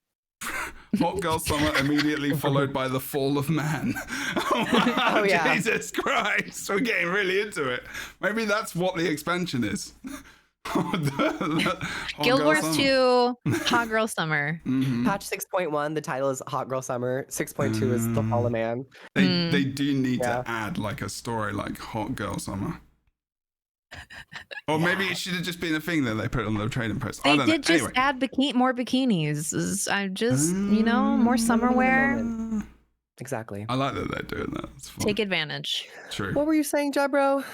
Hot Girl Summer immediately followed by the Fall of Man. Oh, yeah. Jesus Christ, we're getting really into it. Maybe that's what the expansion is. Guild Wars 2, Hot Girl Summer. Patch 6.1, the title is Hot Girl Summer. 6.2 is The Fall of Man. They do need Yeah. to add like a story like Hot Girl Summer. Or maybe it should have just been a thing that they put on the trading post. I They don't did know. just Anyway. add more bikinis. I'm just, more summer wear. Exactly. I like that they're doing that. It's fun. Take advantage. True. What were you saying, Jabro?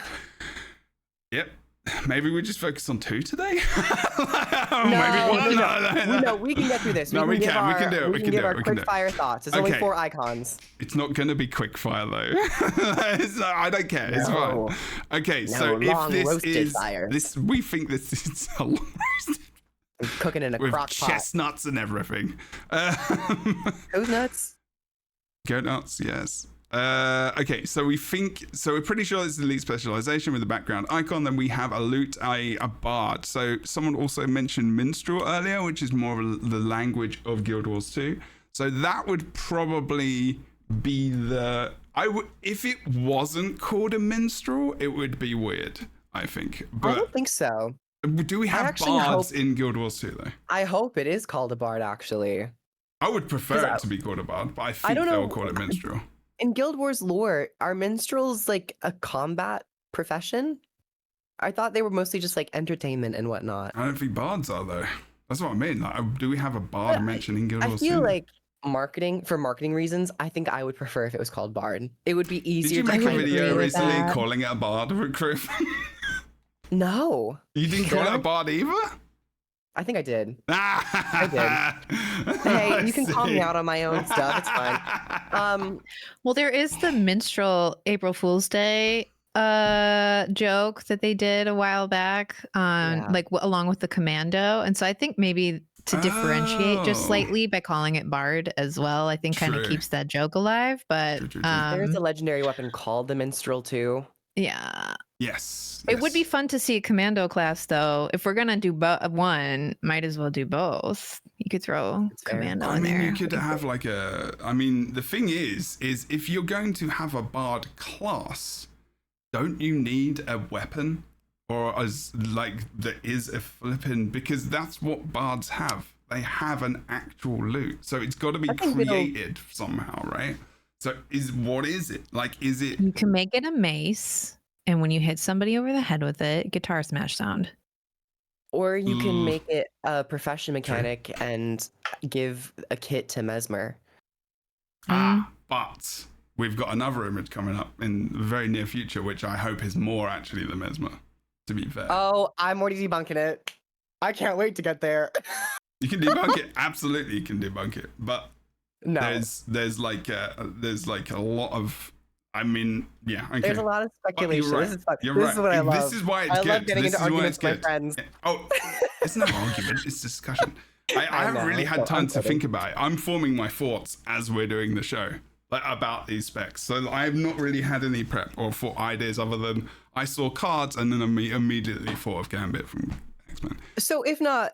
Yep. Maybe we just focus on 2 today? No, we can get through this. No, we give can. our, We can do it. We can give our quick fire thoughts. It's only Okay. 4 icons. It's not going to be quick fire though. I don't care. It's No. fine. Okay, No, so if long this roasted is fire. we think this is a long roasted I'm cooking in a with crock pot. chestnuts and everything. Those nuts? Goat nuts, yes. Okay, so we're pretty sure this is Elite Specialization with the background icon. Then we have a lute, a bard. So someone also mentioned minstrel earlier, which is more of the language of Guild Wars 2. So that would probably be the I would, if it wasn't called a minstrel, it would be weird, I think. I But don't think so. do we have actually bards hope- in Guild Wars 2 though? I hope it is called a bard, actually. I would prefer 'Cause it I- to be called a bard, but I think don't they'll know. call it minstrel. In Guild Wars lore, are minstrels like a combat profession? I thought they were mostly just like entertainment and whatnot. I don't think bards are though. That's what I mean. Like, do we have a bard But mentioned in Guild I Wars feel 2? like for marketing reasons, I think I would prefer if it was called bard. It would be Did easier you to make a kind of video agree with recently that. calling it a bard recruit? No. You didn't call it a bard either? I think I did. I did. Hey, you can call me out on my own stuff. It's fine. Well, there is the minstrel April Fool's Day joke that they did a while back on Yeah. like along with the commando, and so I think maybe to differentiate just Oh. slightly by calling it bard as well, I think kind of True. keeps that joke alive. But True. There's a legendary weapon called the minstrel too. yeah, Yes. it would be yes. fun to see a commando class though. If we're gonna do one, might as well do both. You could throw That's fair. commando I in mean, there. you could have like a. I mean, the thing is if you're going to have a bard class, don't you need a weapon, or as like there is a flippin', because that's what bards have. They have an actual loot, so it's got to be I think we don't- created somehow, right? So what is it? Like, is it? You can make it a mace, and when you hit somebody over the head with it, guitar smash sound. Or you can Mm. make it a profession mechanic and give a kit to Mesmer. But we've got another image coming up in the very near future, which I hope is more actually than Mesmer. To be fair, Oh, I'm already debunking it. I can't wait to get there. you can debunk it. Absolutely, you can debunk it. But No, there's like a lot of. I mean, yeah. Okay. there's a lot of But speculation. You're right. This is fun. You're this right. is what I love. This is why it's I good. love getting This into is why arguments it's with my good. friends. Oh, it's no argument. It's discussion. I haven't know, really I'm had so- time I'm to kidding. think about it. I'm forming my thoughts as we're doing the show, like about these specs. So I have not really had any prep or thought ideas other than I saw cards and then immediately thought of Gambit from X-Men. So if not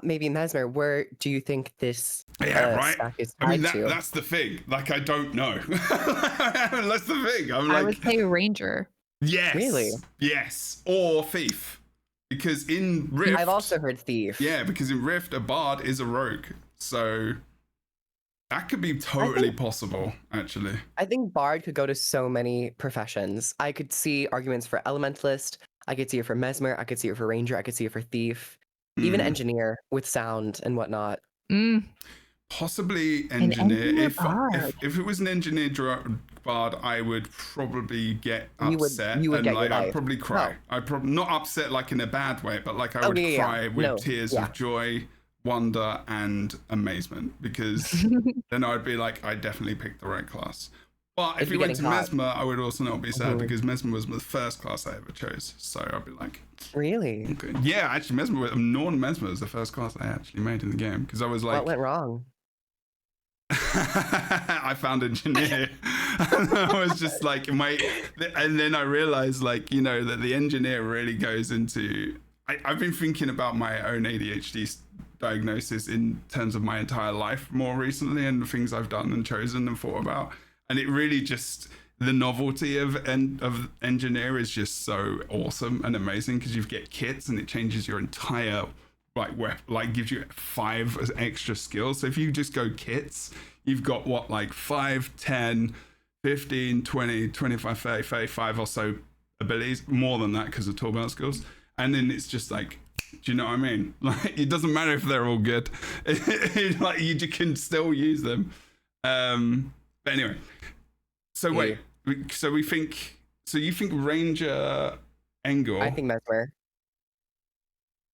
maybe Mesmer, where do you think this Yeah, right. spec is I mean, tied to? that's the thing. Like, I don't know. That's the thing. I'm I like, would say ranger. yes, Really? yes, or thief, because in Rift, I've also heard thief. yeah, because in Rift, a bard is a rogue, so that could be totally possible. Actually, I think Bard could go to so many professions. I could see arguments for Elementalist. I could see it for Mesmer. I could see it for Ranger. I could see it for Thief. Even Hmm. Engineer with sound and whatnot. Possibly An engineer. engineer If bard. if it was an engineer bard, I would probably get You would- upset you would and get your like I'd life. probably cry. No. I'd probably not upset like in a bad way, but like I Oh, would yeah, yeah, cry yeah. with No, tears yeah. of joy, wonder, and amazement, because then I'd be like, I definitely picked the right class. But if If we you're went to getting caught. Mesmer, I would also not be sad Mhm. because Mesmer was the first class I ever chose. So I'd be like, Really? okay. Yeah, actually, Norn Mesmer was the first class I actually made in the game because I was like, What went wrong? I found engineer. And I was just like, and then I realized, like, you know, that the engineer really goes into. I've been thinking about my own ADHD diagnosis in terms of my entire life more recently and the things I've done and chosen and thought about. And it really just, the novelty of engineer is just so awesome and amazing because you get kits and it changes your entire like gives you 5 extra skills. So if you just go kits, you've got what, like 5, 10, 15, 20, 25, 30, 35 or so abilities, more than that because of tool belt skills. And then it's just like, do you know what I mean? Like, it doesn't matter if they're all good. Like, you can still use them. But anyway, so wait, so you think Ranger Engel? I think Mesmer.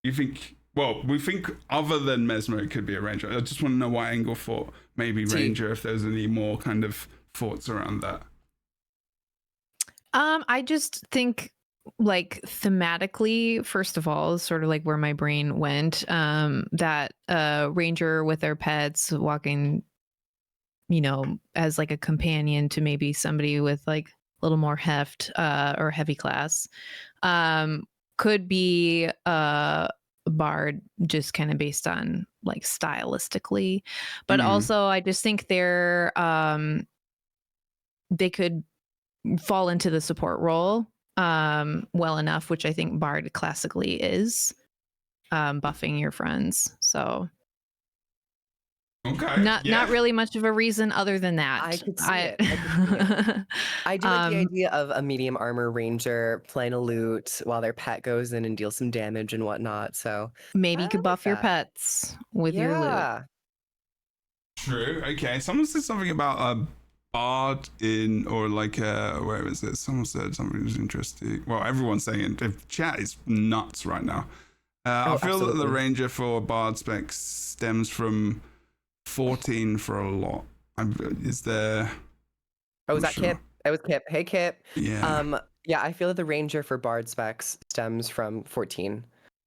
You think? Well, we think other than Mesmer, it could be a Ranger. I just want to know why Engel thought maybe Ranger. If there's any more kind of thoughts around that. I just think like thematically, first of all, sort of like where my brain went, that ranger with their pets walking, you know, as like a companion to maybe somebody with like a little more heft or heavy class, could be bard, just kind of based on like stylistically, but Mhm. also I just think they're they could fall into the support role well enough, which I think Bard classically is, buffing your friends. So Okay. not really much of a reason other than that. I could see it. I do like the idea of a medium armor ranger playing a loot while their pet goes in and deals some damage and whatnot. So maybe I you could like buff your that. pets with your loot. Yeah. True. Okay. Someone said something about a bard in, or like where is it? Someone said something was interesting. Well, everyone's saying it. The chat is nuts right now. I feel that the absolutely. ranger for bard specs stems from 14 for a lot. Is there? Oh, was Not that sure. Kip? It was Kip. Hey, Kip. Yeah. Yeah, I feel that the ranger for bard specs stems from 14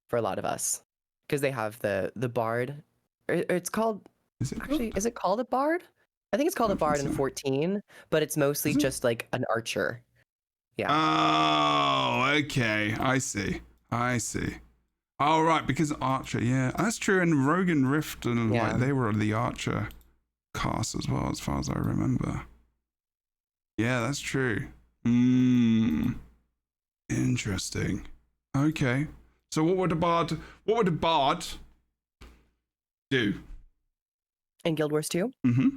for a lot of us because they have the bard. It's called Is it? actually. Is it called a bard? I think it's called a I don't think bard in so. 14, but it's mostly Is it? just like an archer. Yeah. Oh, okay. I see. Oh, right, because Archer, yeah. That's true. And Rogue and Rift, and Yeah. like, they were the Archer cast as well, as far as I remember. Yeah, that's true. Interesting. Okay. So what would a bard do? In Guild Wars 2? Mm-hmm.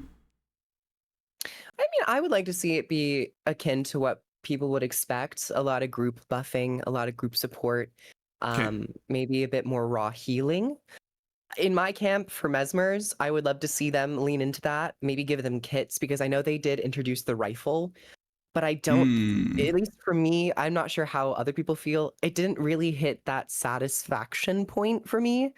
I mean, I would like to see it be akin to what people would expect. A lot of group buffing, a lot of group support, maybe a bit more raw healing. In my camp for Mesmers, I would love to see them lean into that, maybe give them kits, because I know they did introduce the rifle, but I don't, at least for me, I'm not sure how other people feel. It didn't really hit that satisfaction point for me.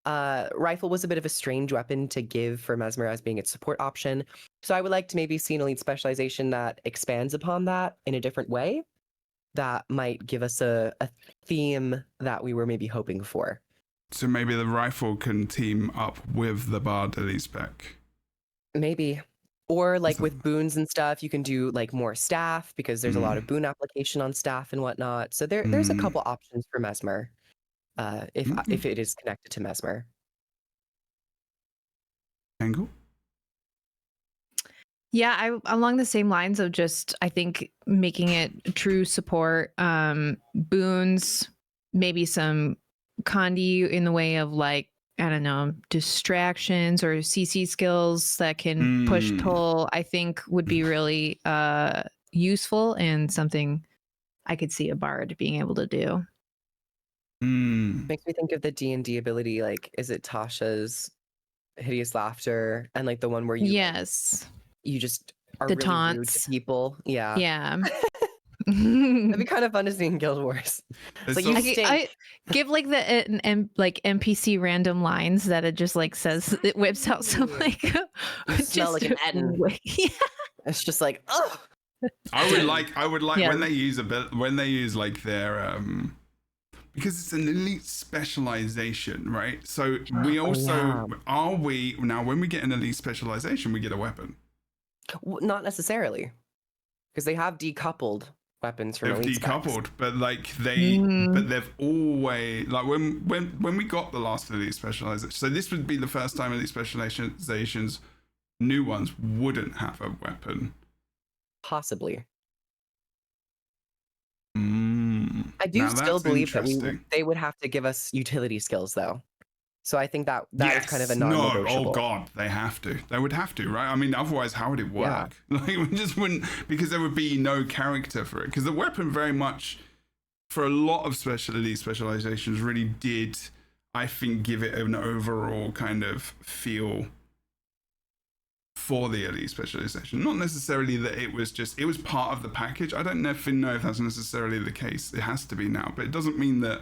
Rifle was a bit of a strange weapon to give for Mesmer as being its support option. So I would like to maybe see an elite specialization that expands upon that in a different way. That might give us a theme that we were maybe hoping for. So maybe the rifle can team up with the bard elite spec. Maybe. Or like with boons and stuff, you can do like more staff because there's a lot of boon application on staff and whatnot. So there's a couple options for Mesmer. If it is connected to Mesmer. Angle? Yeah, along the same lines of just, I think, making it true support, boons, maybe some condi in the way of like, I don't know, distractions or CC skills that can push pull, I think would be really useful and something I could see a bard being able to do. Makes me think of the D&D ability, like, is it Tasha's hideous laughter, and like the one where you you just are the really taunts. rude to people. Yeah. That'd be kind of fun to see in Guild Wars. It's like, you stink. I give like like NPC random lines that it just like says, it whips out some like You smell like an Eden. Yeah. It's just like, oh. I would like when they use like their because it's an elite specialization, right? So we also now when we get an elite specialization, we get a weapon. Not necessarily, because they have decoupled weapons from elite decoupled, specs. but like but they've always like when we got the last elite specialization. So this would be the first time elite specializations, new ones, wouldn't have a weapon. Possibly. I do still believe that they would have to give us utility skills, though. So I think that is kind of a non-negotiable. Oh god, they have to. They would have to, right? I mean, otherwise, how would it work? Yeah. Like, we just wouldn't, because there would be no character for it. Because the weapon very much, for a lot of specializations, really did, I think, give it an overall kind of feel for the elite specialization. Not necessarily that it was part of the package. I don't know if that's necessarily the case. It has to be now, but it doesn't mean that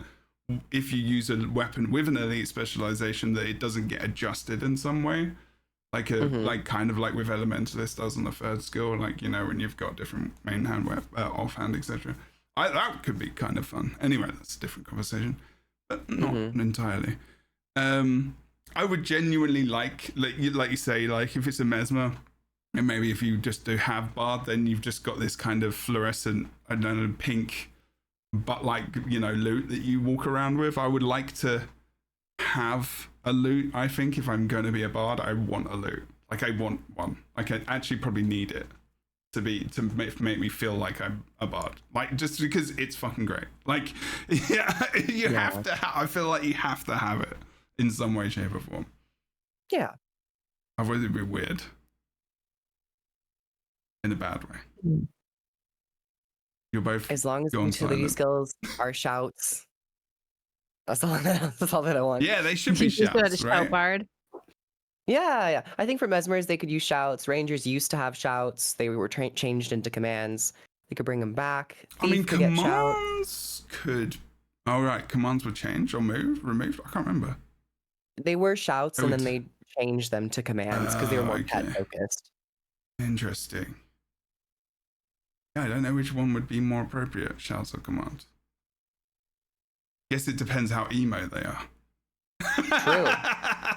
if you use a weapon with an elite specialization that it doesn't get adjusted in some way, like like kind of like with Elementalist does on the third skill, like, you know, when you've got different main hand, offhand, etc. That could be kind of fun. Anyway, that's a different conversation, but not entirely. I would genuinely like you say, like if it's a Mesmer, and maybe if you just do have Bard, then you've just got this kind of fluorescent, I don't know, pink, but like, you know, loot that you walk around with. I would like to have a loot. I think if I'm going to be a Bard, I want a loot. Like, I want one. Like, I actually probably need it. make me feel like I'm a bard. Like, just because it's fucking great. Like, yeah, you have to. I feel like you have to have it in some way, shape, or form. Yeah. Otherwise, it'd be weird. In a bad way. You're both. As long as gone utility silent. skills are shouts. That's all that I want. Yeah, they should be You just got a shouts, shout right? bard. Yeah. I think for Mesmers, they could use shouts. Rangers used to have shouts. They were changed into commands. They could bring them back. I mean, Thief could get shout. commands could. Oh, right. Commands would change or removed. I can't remember. They were shouts, Oh, and then they changed them to commands because they were more pet okay. focused. Interesting. Yeah, I don't know which one would be more appropriate, shouts or commands. Guess it depends how emo they are. True.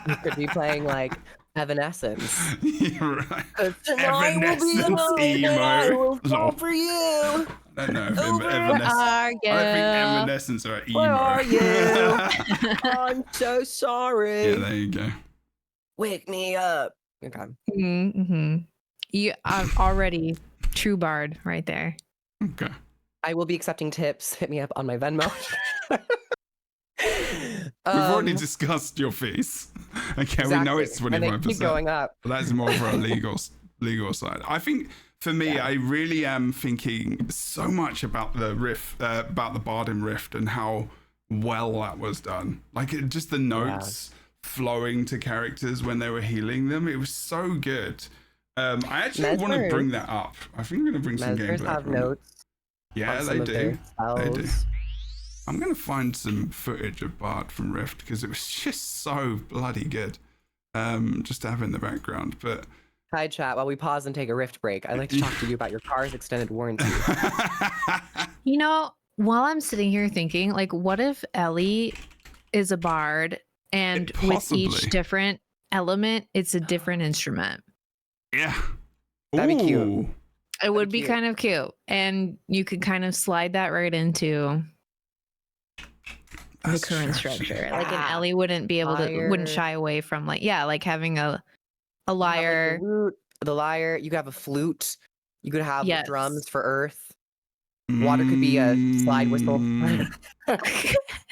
You could be playing like Evanescence. You're right. Tonight will be the Evanescence moment that I emo. will fall Lol. for you. I don't know if Over Evanescence. Are I don't think Evanescence are emo. Where are you? I'm so sorry. Yeah, there you go. Wake me up. Okay. Mm-hmm. You are already true bard right there. Okay. I will be accepting tips. Hit me up on my Venmo. We've already discussed your fees. Okay, we know it's 25%. And they keep going up. But that's more for a legal side. I think for me, I really am thinking so much about the rift, about the Bardin Rift, and how well that was done. Like just the notes flowing to characters when they were healing them. It was so good. I actually want to bring that up. I think I'm going to bring some Mesmers gameplay. have notes. Yeah, on they some of do. their They do. spells. I'm going to find some footage of Bard from Rift because it was just so bloody good. Just to have in the background. But Hi, chat. While we pause and take a rift break, I'd like to talk to you about your car's extended warranty. You know, while I'm sitting here thinking, like, what if Ellie is a bard and with each Possibly. different element, it's a different instrument? Yeah. That'd be cute. Ooh. It would be cute. kind of cute. And you could kind of slide that right into the That's current true. structure. Like an Ah, Ellie wouldn't be able to, wouldn't lyre. shy away from like having a You have, like, lyre. the lute, the lyre. You could have a flute. You could have Yes. drums for earth. Water could be a slide whistle. Mm,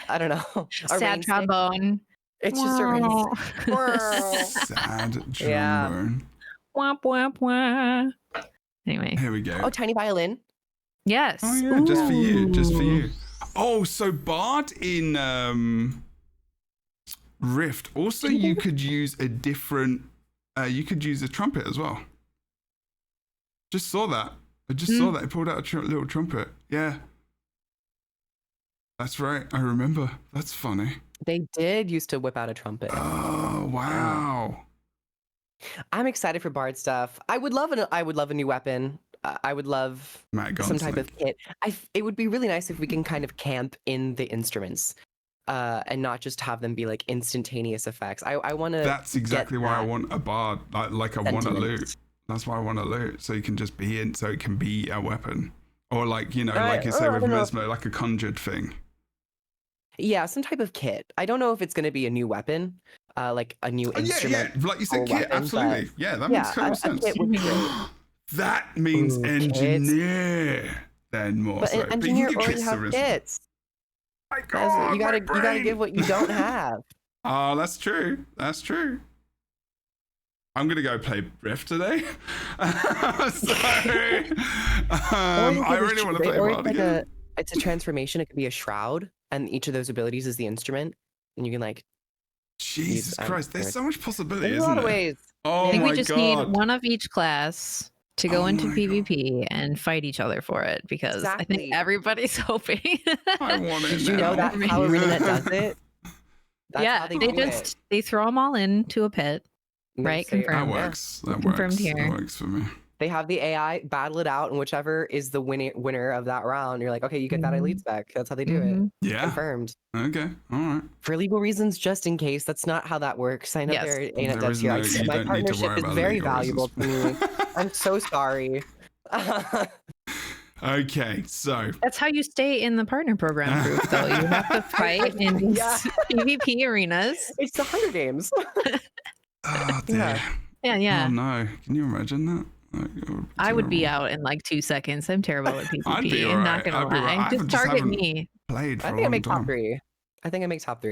I don't know. A Sad rain stick. trombone. It's just a rain stick. sad Yeah. trombone. Womp womp womp. Anyway, Here we go. Oh, tiny violin. yes. Oh yeah, just for you, just for Ooh. you. Oh, so Bard in Rift. Also, you could use a different. You could use a trumpet as well. Just saw that. I just saw that. I pulled out a little trumpet. Yeah. That's right. I remember. That's funny. They did used to whip out a trumpet. Oh wow. I'm excited for Bard stuff. I would love a new weapon. I would love Matt some type Gunsling. of kit. It would be really nice if we can kind of camp in the instruments, and not just have them be like instantaneous effects. I want to. That's exactly why I want a bard. Like I want a sentiment. loot. That's why I want a loot. So you can just be in. So it can be a weapon, or like like you I say with don't know. Mesmer, like a conjured thing. Yeah, some type of kit. I don't know if it's going to be a new weapon, like a new instrument. Yeah. Like you said, or kit. weapon, Absolutely. but Yeah, that yeah, makes total a sense. kit would be great. That means Ooh, kits. engineer. Then more But so. an But you can engineer get already kits have to risk. kits. My Guys, God, you gotta my brain. give what you don't have. Oh, that's true. That's true. I'm gonna go play Rift today. Sorry. I really want to play Bard again. It's a transformation. It could be a shroud, and each of those abilities is the instrument, and you can like. Jesus Christ, there's so much possibility, There's a isn't lot of there? ways. Oh I think my we just God. need one of each class to go Oh into my PvP and fight each other for it because I Exactly. think everybody's hoping. I want it Did you know now. that's how ArenaNet does it? That's yeah, how they do just they throw them all into a pit. it. right, They say- That confirmed. works. That Confirmed works. here. That works for me. They have the AI battle it out, and whichever is the winner of that round, you're like, okay, you get that elite spec. That's how they do it. Mhm. Yeah. Confirmed. Okay. All right. For legal reasons, just in case, that's not how that works. I know Yes. there There ArenaNet is here. no- you My don't need to partnership worry is about very legal valuable to me. reasons. I'm so sorry. Okay. So. That's how you stay in the partner program group, though. You have to fight in these Yeah. PvP arenas. It's the Hunger Games. Oh dear. Yeah. Yeah, yeah. Oh no. Can you imagine that? Like, I would be terrible. out in like 2 seconds. I'm terrible at I'd be PvP. all I'm right. not gonna I'd be all right. lie. I Just just target haven't me. played for I a think I long make top time. 3. I think I make top 3.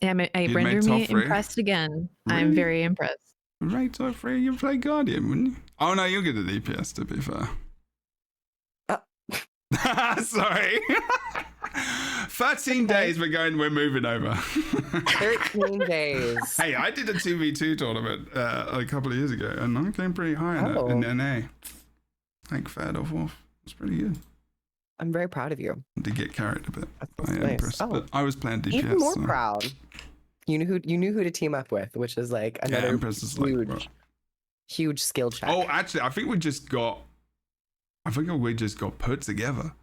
You'd You'd render make top me 3? impressed again. I'm Really? very impressed. Right, top 3, you play Guardian, wouldn't you? Oh no, you're good at DPS, to be fair. Sorry. 13 days we're moving over. 13 days. Hey, I did a 2v2 tournament a couple of years ago, and I came pretty high in NA. Like third or fourth. It's pretty good. I'm very proud of you. I did get carried a bit by That's nice. Empress, Oh, but I was playing DPS. even more so. proud. You knew who to team up with, which is like another Empress is like, huge, well. huge skill check. Oh, actually, I think we just got put together.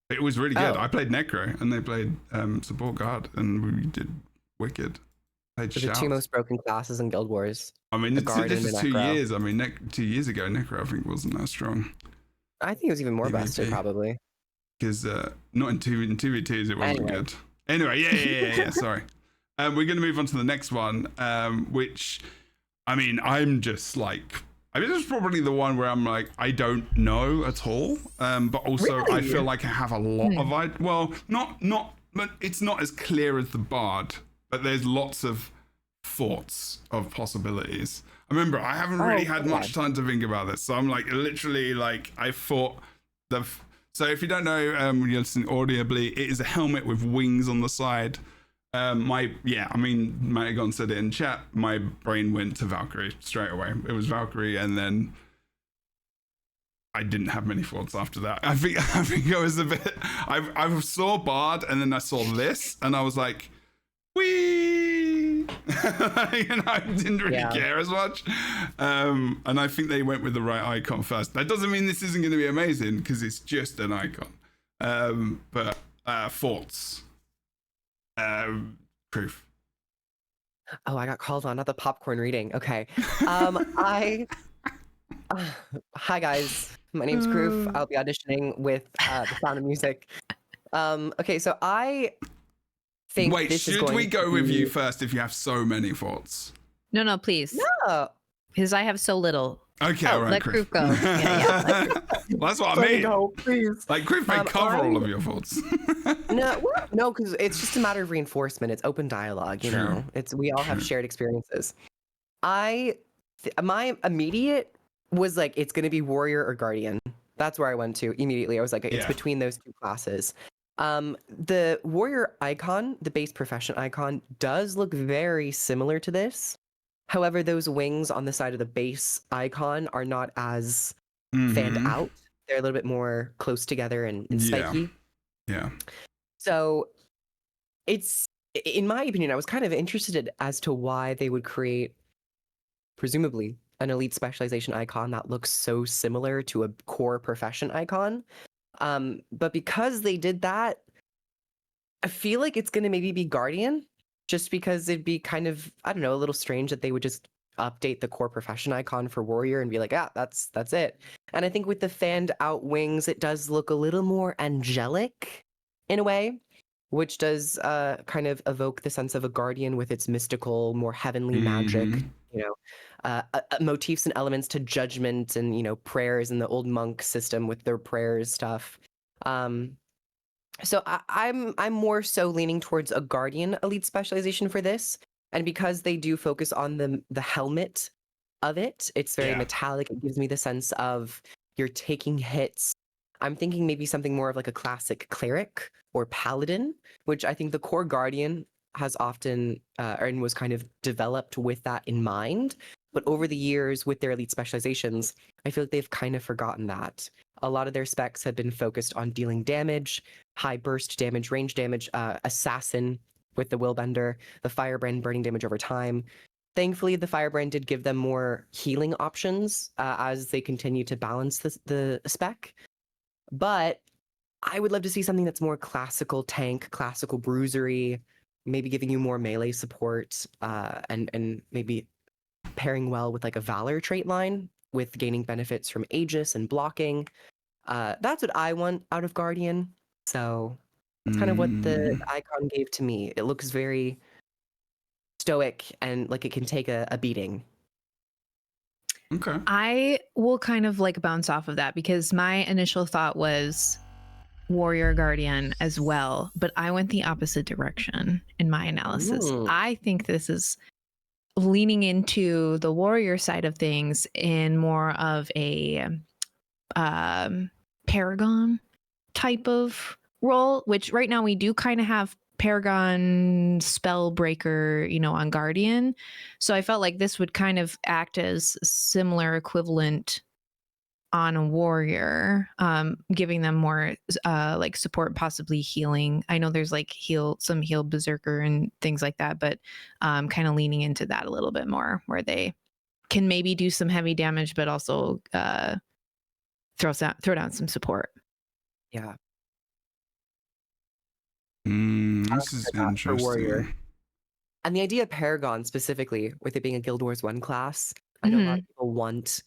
It was really good. Oh. I played Necro, and they played Support Guard, and we did wicked. Played Those are the Shout. 2 most broken classes in Guild Wars. I mean, the this Guard is and the 2 Necro. years. I mean, 2 years ago, Necro, I think, wasn't that strong. I think it was even more busted, PvP. probably. Because not in 2v2s, it wasn't Anyway. good. Anyway, yeah. Sorry. We're going to move on to the next one, which, I mean, I'm just like, I mean, this is probably the one where I'm like, I don't know at all. But also, I Really? feel like I have a lot of well, not, but it's not as clear as the Bard, but there's lots of thoughts of possibilities. I remember I haven't really had much time to think about this, so I'm like literally like I thought so if you don't know, you're listening audibly, it is a helmet with wings on the side. Matagon said it in chat. My brain went to Valkyrie straight away. It was Valkyrie, and then I didn't have many thoughts after that. I think it was a bit. I saw Bard, and then I saw this, and I was like, wee. I didn't really care as much. And I think they went with the right icon first. That doesn't mean this isn't going to be amazing because it's just an icon. But thoughts. Proof. Oh, I got called on, not the popcorn reading. Okay. Hi guys, my name's Proof. I'll be auditioning with the Sound of Music. Okay, so I think Wait, this is should going we go to with be- you first if you have so many thoughts? No, please. No. Because I have so little. Okay, Oh, all right, let Proof. Proof go. Yeah, let Proof go. Well, that's what I Let me mean. go, please. Like, Proof may cover all of your thoughts. No, because it's just a matter of reinforcement. It's open dialogue, you True. know. We all have True. shared experiences. My immediate was like, it's gonna be warrior or guardian. That's where I went to immediately. I was like, it's Yeah. between those 2 classes. The warrior icon, the base profession icon, does look very similar to this. However, those wings on the side of the base icon are not as fanned Mhm. out. They're a little bit more close together and Yeah. spiky. Yeah. So it's, in my opinion, I was kind of interested as to why they would create, presumably, an elite specialization icon that looks so similar to a core profession icon. But because they did that, I feel like it's going to maybe be Guardian, just because it'd be kind of, I don't know, a little strange that they would just update the core profession icon for Warrior and be like, that's it. And I think with the fanned out wings, it does look a little more angelic in a way, which does kind of evoke the sense of a Guardian with its mystical, more heavenly magic, Mhm. you know, motifs and elements to judgment and, you know, prayers in the old monk system with their prayers stuff. So I'm more so leaning towards a Guardian elite specialization for this. And because they do focus on the helmet of it, it's very metallic. It gives me the sense of you're taking hits. I'm thinking maybe something more of like a classic cleric or paladin, which I think the core Guardian has often and was kind of developed with that in mind. But over the years with their elite specializations, I feel like they've kind of forgotten that. A lot of their specs have been focused on dealing damage, high burst damage, range damage, assassin with the Willbender, the Firebrand burning damage over time. Thankfully, the Firebrand did give them more healing options as they continue to balance the spec. But I would love to see something that's more classical tank, classical bruisery, maybe giving you more melee support, and maybe pairing well with like a Valor trait line with gaining benefits from Aegis and blocking. That's what I want out of Guardian. So that's kind of what the icon gave to me. It looks very stoic and like it can take a beating. Okay. I will kind of like bounce off of that because my initial thought was warrior guardian as well, but I went the opposite direction in my analysis. Ooh. I think this is leaning into the warrior side of things in more of a paragon type of role, which right now we do kind of have paragon spellbreaker, on guardian. So I felt like this would kind of act as similar equivalent on a warrior, giving them more like support, possibly healing. I know there's like some heal berserker and things like that, but kind of leaning into that a little bit more, where they can maybe do some heavy damage, but also throw down some support. Yeah. This is For warrior. interesting. And the idea of Paragon specifically, with it being a Guild Wars 1 class, I know a lot of people want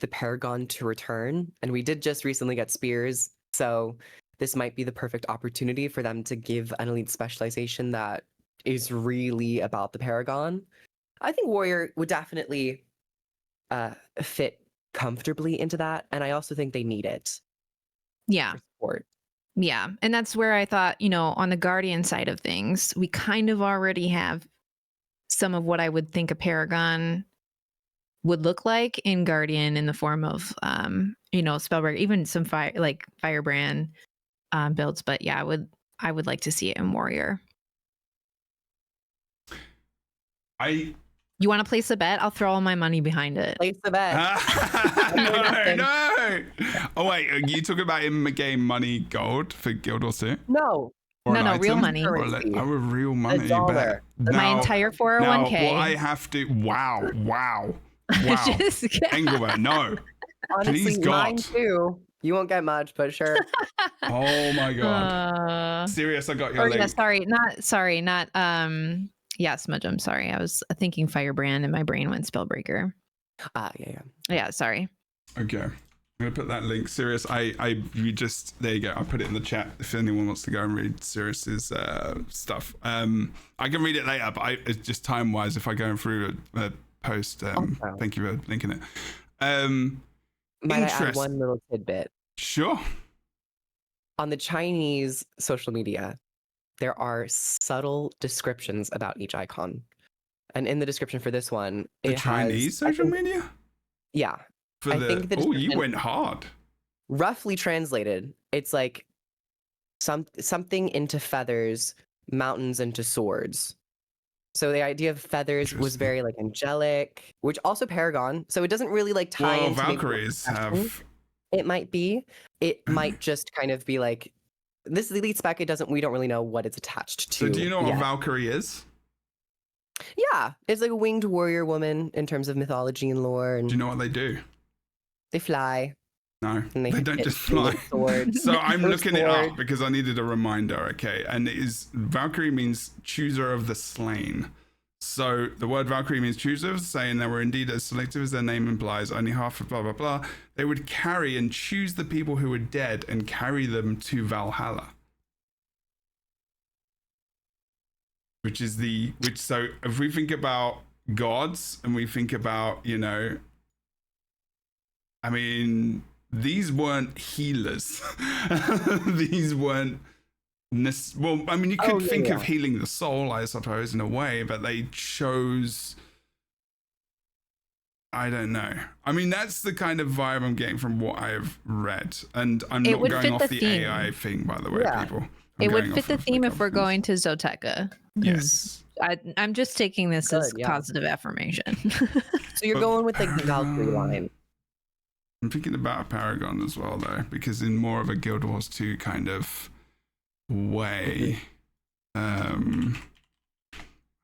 the Paragon to return, and we did just recently get Spears, so this might be the perfect opportunity for them to give an elite specialization that is really about the Paragon. I think Warrior would definitely fit comfortably into that, and I also think they need it Yeah. for support. Yeah. And that's where I thought, on the Guardian side of things, we kind of already have some of what I would think a Paragon would look like in Guardian in the form of, Spellbreaker, even some Firebrand builds. But yeah, I would like to see it in Warrior. You want to place a bet? I'll throw all my money behind it. Place the bet. No. Oh wait, are you talking about in the game money gold for Guild Wars 2? No. No, real money. Or real money. dollar. My entire 401k. Now, what I have to. Wow. Engelbert, no. Honestly, Please, mine God. too. You won't get much, but sure. Oh my God. Serious, I got your link. Yeah, Smudge, I'm sorry. I was thinking Firebrand and my brain went Spellbreaker. Yeah, sorry. Okay. I'm gonna put that link. Serious, you just, there you go. I put it in the chat if anyone wants to go and read Sirius's stuff. I can read it later, but it's just time wise if I go through a post. Thank you for linking it. Might I add one little tidbit? Sure. On the Chinese social media, there are subtle descriptions about each icon. And in the description for this one, The Chinese social media? Yeah. Think you went hard. Roughly translated, it's like something into feathers, mountains into swords. So the idea of feathers was very like angelic, which also Paragon. So it doesn't really like tie into Valkyries have. It might be. It might just kind of be like, this is the elite spec. We don't really know what it's attached to. So do you know what Valkyrie is? Yeah, it's like a winged warrior woman in terms of mythology and lore. And do you know what they do? They fly. No, they don't just fly. So I'm looking it up because I needed a reminder, okay? And Valkyrie means chooser of the slain. So the word Valkyrie means chooser of the slain. They were indeed as selective as their name implies, only half of blah, blah, blah. They would carry and choose the people who were dead and carry them to Valhalla. So if we think about gods and we think about, I mean, these weren't healers. These weren't. Well, I mean, you could think of healing the soul, I suppose, in a way, but they chose. I don't know. I mean, that's the kind of vibe I'm getting from what I've read, and I'm not going off the AI thing, by the way, people. It would fit the theme if we're going to Zoteca. Yes. I'm just taking this as positive affirmation. So you're going with like the Valkyrie line. I'm thinking about a Paragon as well, though, because in more of a Guild Wars 2 kind of way, I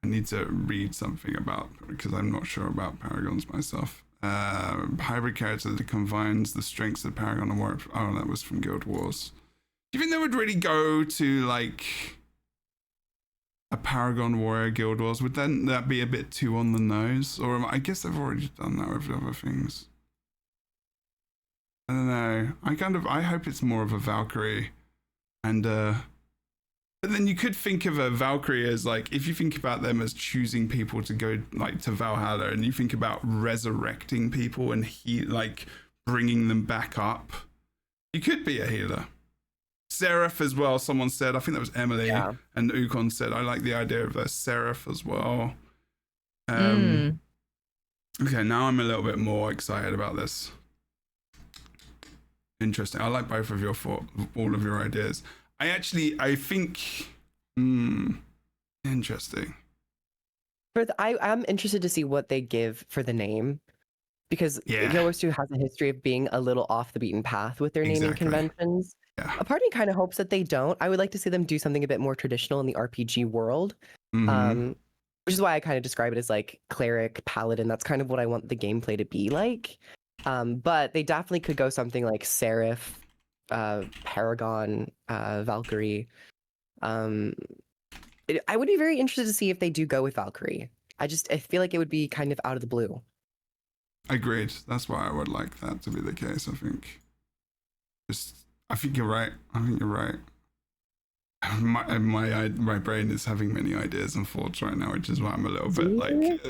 need to read something about, because I'm not sure about Paragons myself. Hybrid character that combines the strengths of Paragon and Warrior. Oh, that was from Guild Wars. Do you think they would really go to like a Paragon Warrior Guild Wars? Would that be a bit too on the nose? Or I guess they've already done that with other things. I don't know. I hope it's more of a Valkyrie and But then you could think of a Valkyrie as like, if you think about them as choosing people to go like to Valhalla, and you think about resurrecting people and like bringing them back up, you could be a healer. Seraph as well. Someone said, I think that was Emily, and Ukon said, I like the idea of a Seraph as well. Okay, now I'm a little bit more excited about this. Interesting. I like both of all of your ideas. I think, interesting. I am interested to see what they give for the name, because Guild Wars 2 has a history of being a little off the beaten path with their naming conventions. Yeah. A part of me kind of hopes that they don't. I would like to see them do something a bit more traditional in the RPG world, which is why I kind of describe it as like cleric, paladin. That's kind of what I want the gameplay to be like. But they definitely could go something like Seraph, Paragon, Valkyrie. I would be very interested to see if they do go with Valkyrie. I feel like it would be kind of out of the blue. Agreed. That's why I would like that to be the case. I think you're right. My brain is having many ideas and thoughts right now, which is why I'm a little bit like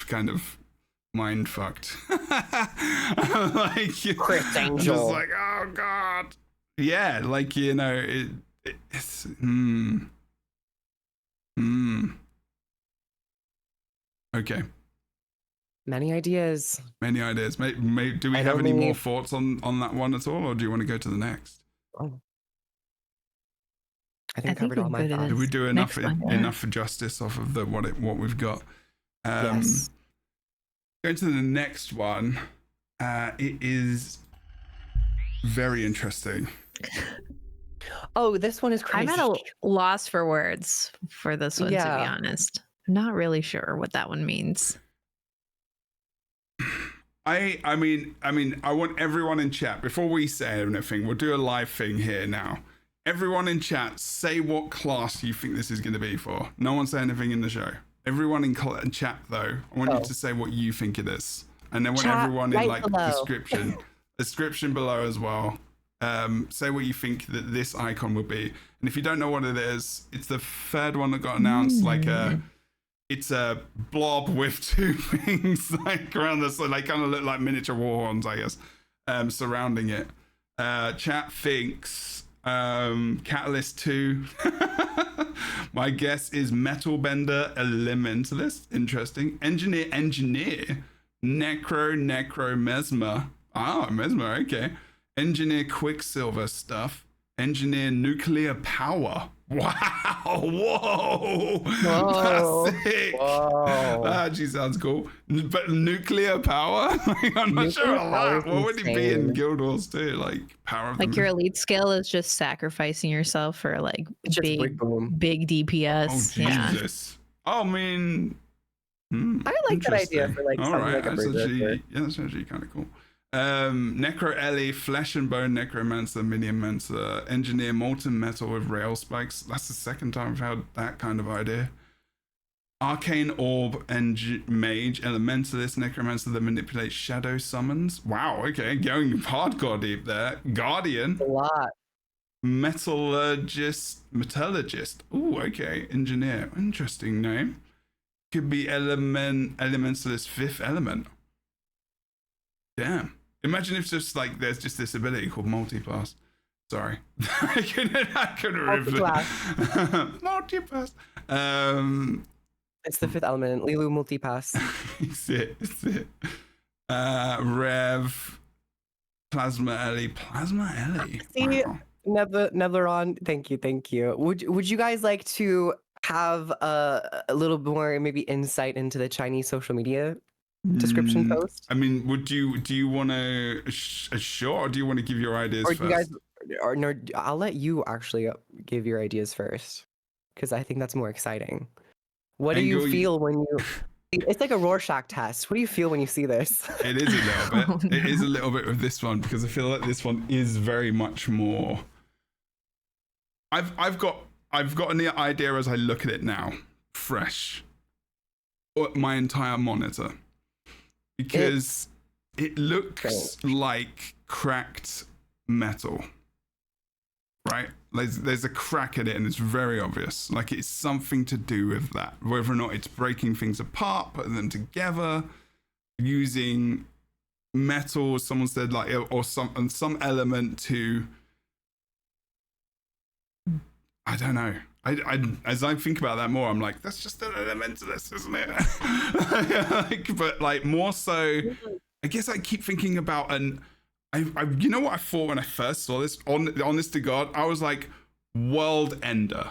kind of mind fucked. I'm like, Chris Angel. I'm just like, oh god. Yeah, like, you know, it's Okay. Many ideas. Do we have any more thoughts on that one at all, or do you want to go to the next? Oh. I think I covered all my thoughts. Did we do enough justice off of what we've got? Yes. Going to the next one. It is very interesting. Oh, this one is crazy. I'm at a loss for words for this one, to be honest. I'm not really sure what that one means. I mean, I want everyone in chat, before we say anything, we'll do a live thing here now. Everyone in chat, say what class you think this is going to be for. No one say anything in the show. Everyone in chat, though, I want you to say what you think it is. And then want everyone in like description below as well. Say what you think that this icon would be. And if you don't know what it is, it's the third one that got announced, it's a blob with two things like around this, so they kind of look like miniature war horns, I guess, surrounding it. Chat thinks Catalyst 2. My guess is Metal Bender Elementalist. Interesting. Engineer, Necro, Mesmer. Mesmer, okay. Engineer Quicksilver stuff. Engineer Nuclear Power. Wow! Whoa! That's sick. Whoa. That actually sounds cool. But nuclear power? I'm not sure about that. What would it be in Guild Wars 2? Like power of like your elite skill is just sacrificing yourself for like big DPS. Oh Jesus! I mean, I like that idea for like something like a berserker. That's actually kind of cool. Necro Ellie, Flesh and Bone Necromancer, Minimancer, Engineer Molten Metal with Rail Spikes. That's the second time I've had that kind of idea. Arcane Orb Mage, Elementalist, Necromancer that manipulates shadow summons. Wow, okay, going hardcore deep there. Guardian. A lot. Metallurgist. Ooh, okay. Engineer. Interesting name. Could be Elementalist Fifth Element. Damn. Imagine if just like there's just this ability called multiclass. Sorry. I couldn't multiclass. It's the fifth element, Lilu multipass. It's it. Rev. Plasma Ellie. See, wow. never on. Thank you. Would you guys like to have a little more maybe insight into the Chinese social media description post? I mean, do you want to sure, or do you want to give your ideas or first? You guys, or no, I'll let you actually give your ideas first, because I think that's more exciting. What do you feel when you? It's like a Rorschach test. What do you feel when you see this? It is a little bit. Oh, no. It is a little bit with this one, because I feel like this one is very much more. I've got an idea as I look at it now, fresh. My entire monitor. Because it looks like cracked metal, right? there's a crack in it, and it's very obvious. Like it's something to do with that. Whether or not it's breaking things apart, putting them together, using metal. Someone said like, or some element to. I don't know. I as I think about that more, I'm like, that's just an elementalist, isn't it? Like, but like more so, I guess I keep thinking about I you know what I thought when I first saw this? Honest to God, I was like world ender,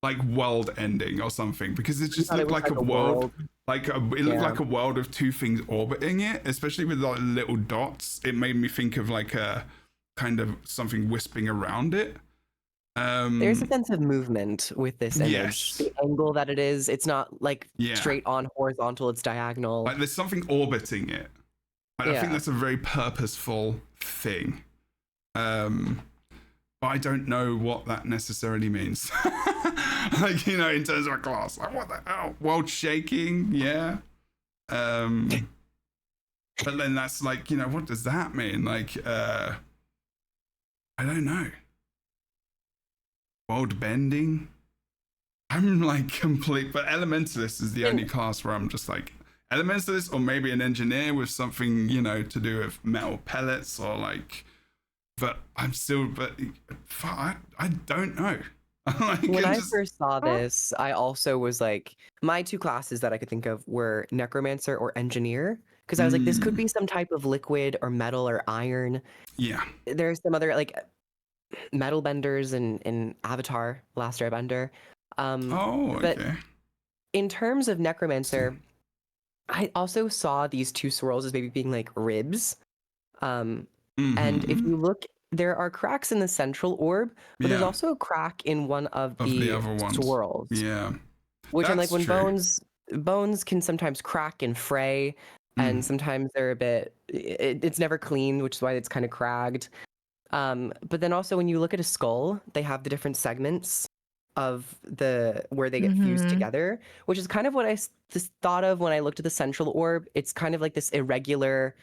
like world ending or something, because it just looked like a world. Like it looked like a world of two things orbiting it, especially with like little dots. It made me think of like a kind of something wisping around it. There's a sense of movement with this image. Yes. The angle that it is, it's not like straight on horizontal, it's diagonal. Like there's something orbiting it. Like, I think that's a very purposeful thing. But I don't know what that necessarily means. Like, you know, in terms of a class. Like, what the hell? World shaking, yeah. But then that's like, you know, what does that mean? Like, I don't know. World bending? I'm like complete, but Elementalist is the only class where I'm just like, Elementalist, or maybe an engineer with something, you know, to do with metal pellets or like, but I'm still, but I don't know. Like, when I first saw this, I also was like, my two classes that I could think of were Necromancer or Engineer, because I was like, this could be some type of liquid or metal or iron. Yeah. There's some other like metal benders in Avatar, Last Airbender. But in terms of Necromancer, I also saw these two swirls as maybe being like ribs. And if you look, there are cracks in the central orb, but there's also a crack in one of the other ones. swirls. Yeah. Which I'm like, when bones can sometimes crack and fray, and sometimes they're a bit, it's never clean, which is why it's kind of cragged. But then also when you look at a skull, they have the different segments of where they get fused together, which is kind of what I just thought of when I looked at the central orb. It's kind of like this irregular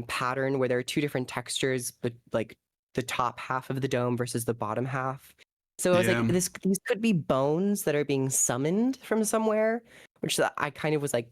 pattern where there are two different textures, but like the top half of the dome versus the bottom half. So I was like, these could be bones that are being summoned from somewhere, which I kind of was like,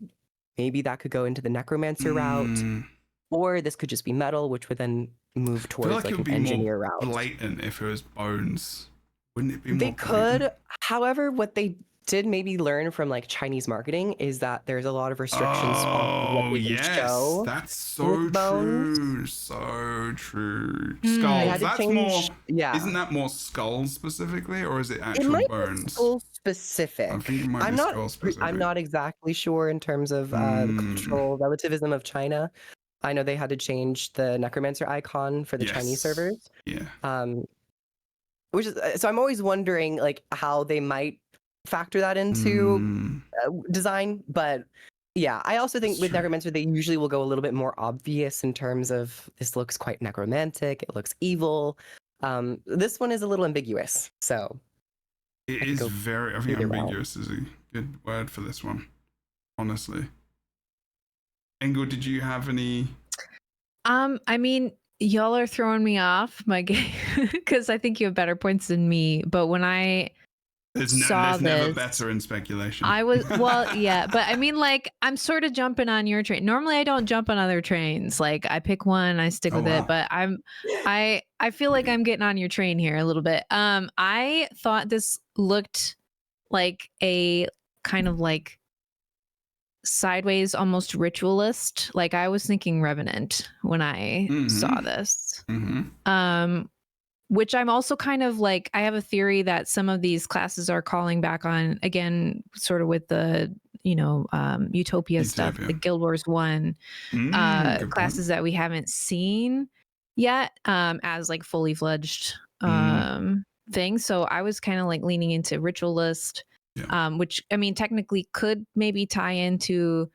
maybe that could go into the Necromancer route, or this could just be metal, which would then move towards like an engineer route. Blatant if it was bones, wouldn't it be? They could. However, what they did maybe learn from like Chinese marketing is that there's a lot of restrictions on what we can show. That's so true. So true. Skulls. That's more. Yeah. Isn't that more skull specifically, or is it actual bones? Be skull specific. I think it might be skull specific. I'm not exactly sure in terms of the cultural relativism of China. I know they had to change the Necromancer icon for the Chinese servers. Yeah. Which is, so I'm always wondering like how they might factor that into design, but yeah, I also think with Necromancer they usually will go a little bit more obvious in terms of this looks quite necromantic, it looks evil. This one is a little ambiguous, so it is very. I think ambiguous is a good word for this one, honestly. Engel, did you have any? I mean, y'all are throwing me off my game because I think you have better points than me. But when I there's never better in speculation. I was yeah, but I mean, like, I'm sort of jumping on your train. Normally, I don't jump on other trains. Like, I pick one, I stick with it. But I feel like I'm getting on your train here a little bit. I thought this looked like a kind of like sideways, almost ritualist. Like, I was thinking Revenant when I saw this. Which I'm also kind of like, I have a theory that some of these classes are calling back on, again, sort of with the, you know, Utopia stuff, the Guild Wars 1 classes that we haven't seen yet as like fully fledged things. So I was kind of like leaning into ritualist, which I mean, technically could maybe tie into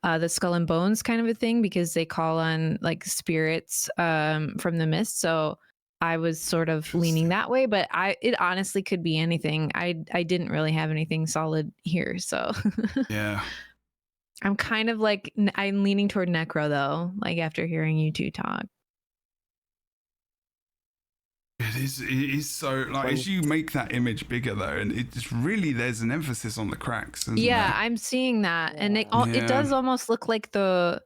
the Skull and Bones kind of a thing, because they call on like spirits from the mist. So I was sort of leaning that way, but it honestly could be anything. I didn't really have anything solid here, so yeah. I'm kind of like, I'm leaning toward Necro though, like after hearing you two talk. It is so like as you make that image bigger though, and it's really there's an emphasis on the cracks. Isn't Yeah, there? I'm seeing that, and it Yeah. does almost look like the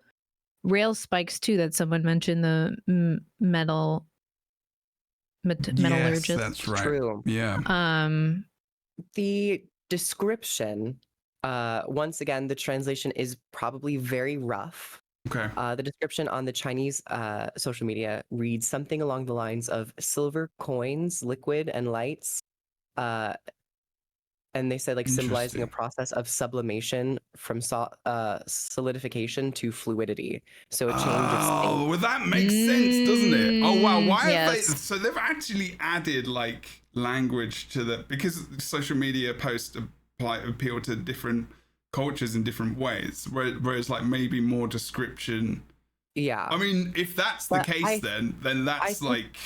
rail spikes too that someone mentioned, the metal metallurgist. Yes, that's right. True. Yeah. The description, once again, the translation is probably very rough. Okay. The description on the Chinese social media reads something along the lines of silver coins, liquid, and lights. And they said like symbolizing a Interesting. process of sublimation from solidification to fluidity. So a change of state. Oh, well, that makes sense, doesn't it? Oh wow, why have they? Yes. So they've actually added like language to the because social media posts appeal to different cultures in different ways, whereas like maybe more description. Yeah. I mean, if that's the But case, then that's think like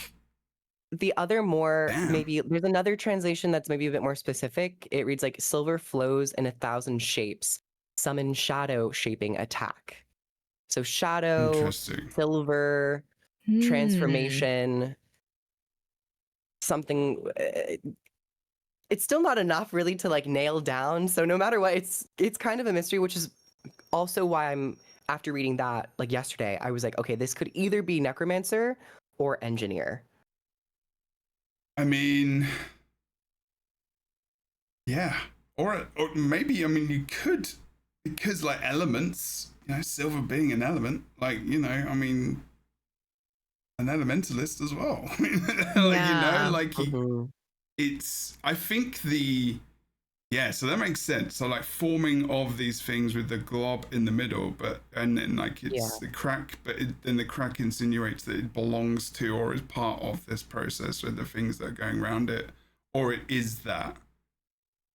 the other more Damn. maybe there's another translation that's maybe a bit more specific. It reads like silver flows in 1,000 shapes, summon shadow shaping attack. So shadow, interesting. silver, transformation, something. It's still not enough really to like nail down. So no matter what, it's kind of a mystery, which is also why I'm after reading that like yesterday, I was like, okay, this could either be necromancer or engineer. I mean, yeah, or maybe I mean you could because like elements, you know, silver being an element, like you know, I mean, an elementalist as well. I mean, like Yeah. you know, like Mhm. it's. I think yeah, so that makes sense. So like forming of these things with the glob in the middle, but and then like it's the crack, but then the crack insinuates that it belongs to or is part of this process with the things that are going around it, or it is that.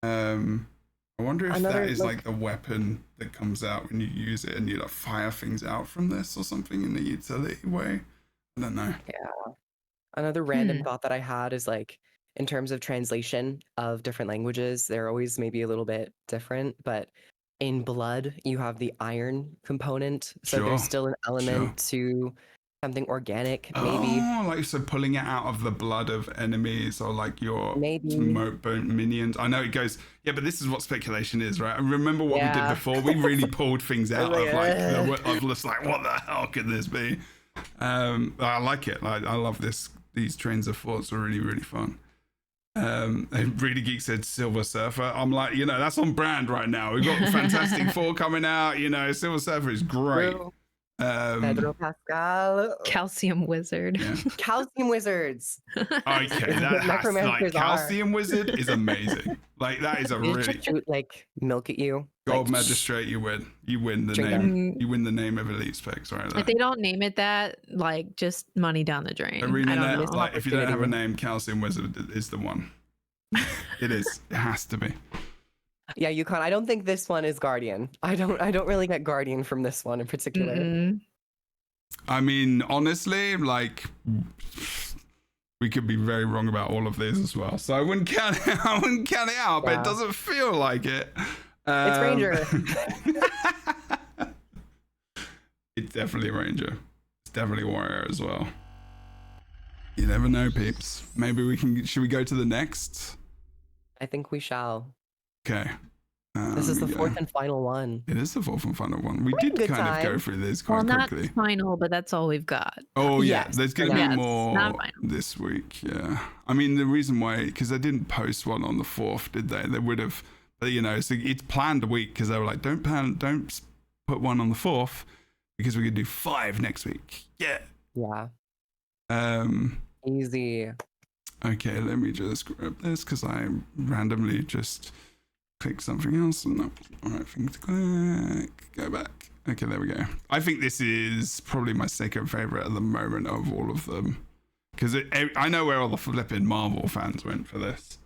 I wonder if that is like the weapon that comes out when you use it and you like fire things out from this or something in the utility way. I don't know. Yeah. Another random thought that I had is like in terms of translation of different languages, they're always maybe a little bit different, but in blood, you have the iron component. So there's Sure, still an element to something organic, maybe. Oh, like so pulling it out of the blood of enemies or like your Maybe. minions. I know it goes, yeah, but this is what speculation is, right? And remember what we did Yeah. before? We really pulled things out like, of like, I was just like, what the hell could this be? I like it. I love this. These trains of thoughts are really, really fun. Really Geek said Silver Surfer. I'm like, you know, that's on brand right now. We've got Fantastic Four coming out. You know, Silver Surfer is great. Pedro Pascal. Calcium wizard. Yeah. Calcium wizards. Okay, that has like Calcium Wizard is amazing. Like that is a You really just shoot like milk at you. Gold like, Magistrate. You win. You win the Straight name. You win the name of Elite Specs, right? If they don't name it that, like just money down the drain. Arena I don't Net, know. like if you don't have a name, Calcium Wizard is the one. It is. It has to be. Yeah, Yukon. I don't think this one is Guardian. I don't really get Guardian from this one in particular. Mm-mm. I mean, honestly, like we could be very wrong about all of these as well. So I wouldn't count it. I wouldn't count it out, but it doesn't feel like it. It's Ranger. It's definitely Ranger. It's definitely Warrior as well. You never know, peeps. Maybe we can. Should we go to the next? I think we shall. Okay. This is the fourth and final one. It is the fourth and final one. We did kind of go through this quite quickly. Not final, but that's all we've got. Oh yeah, Yes, there's going to be yes, more not final. this week. Yeah, I mean the reason why, because they didn't post one on the 4th, did they? They would have, you know. So it's planned a week because they were like, don't put one on the 4th because we could do 5 next week. Yeah. Yeah. Easy. Okay, let me just grab this because I randomly just click something else. No, all right, thing to click. Go back. Okay, there we go. I think this is probably my second favorite at the moment of all of them because I know where all the flipping Marvel fans went for this.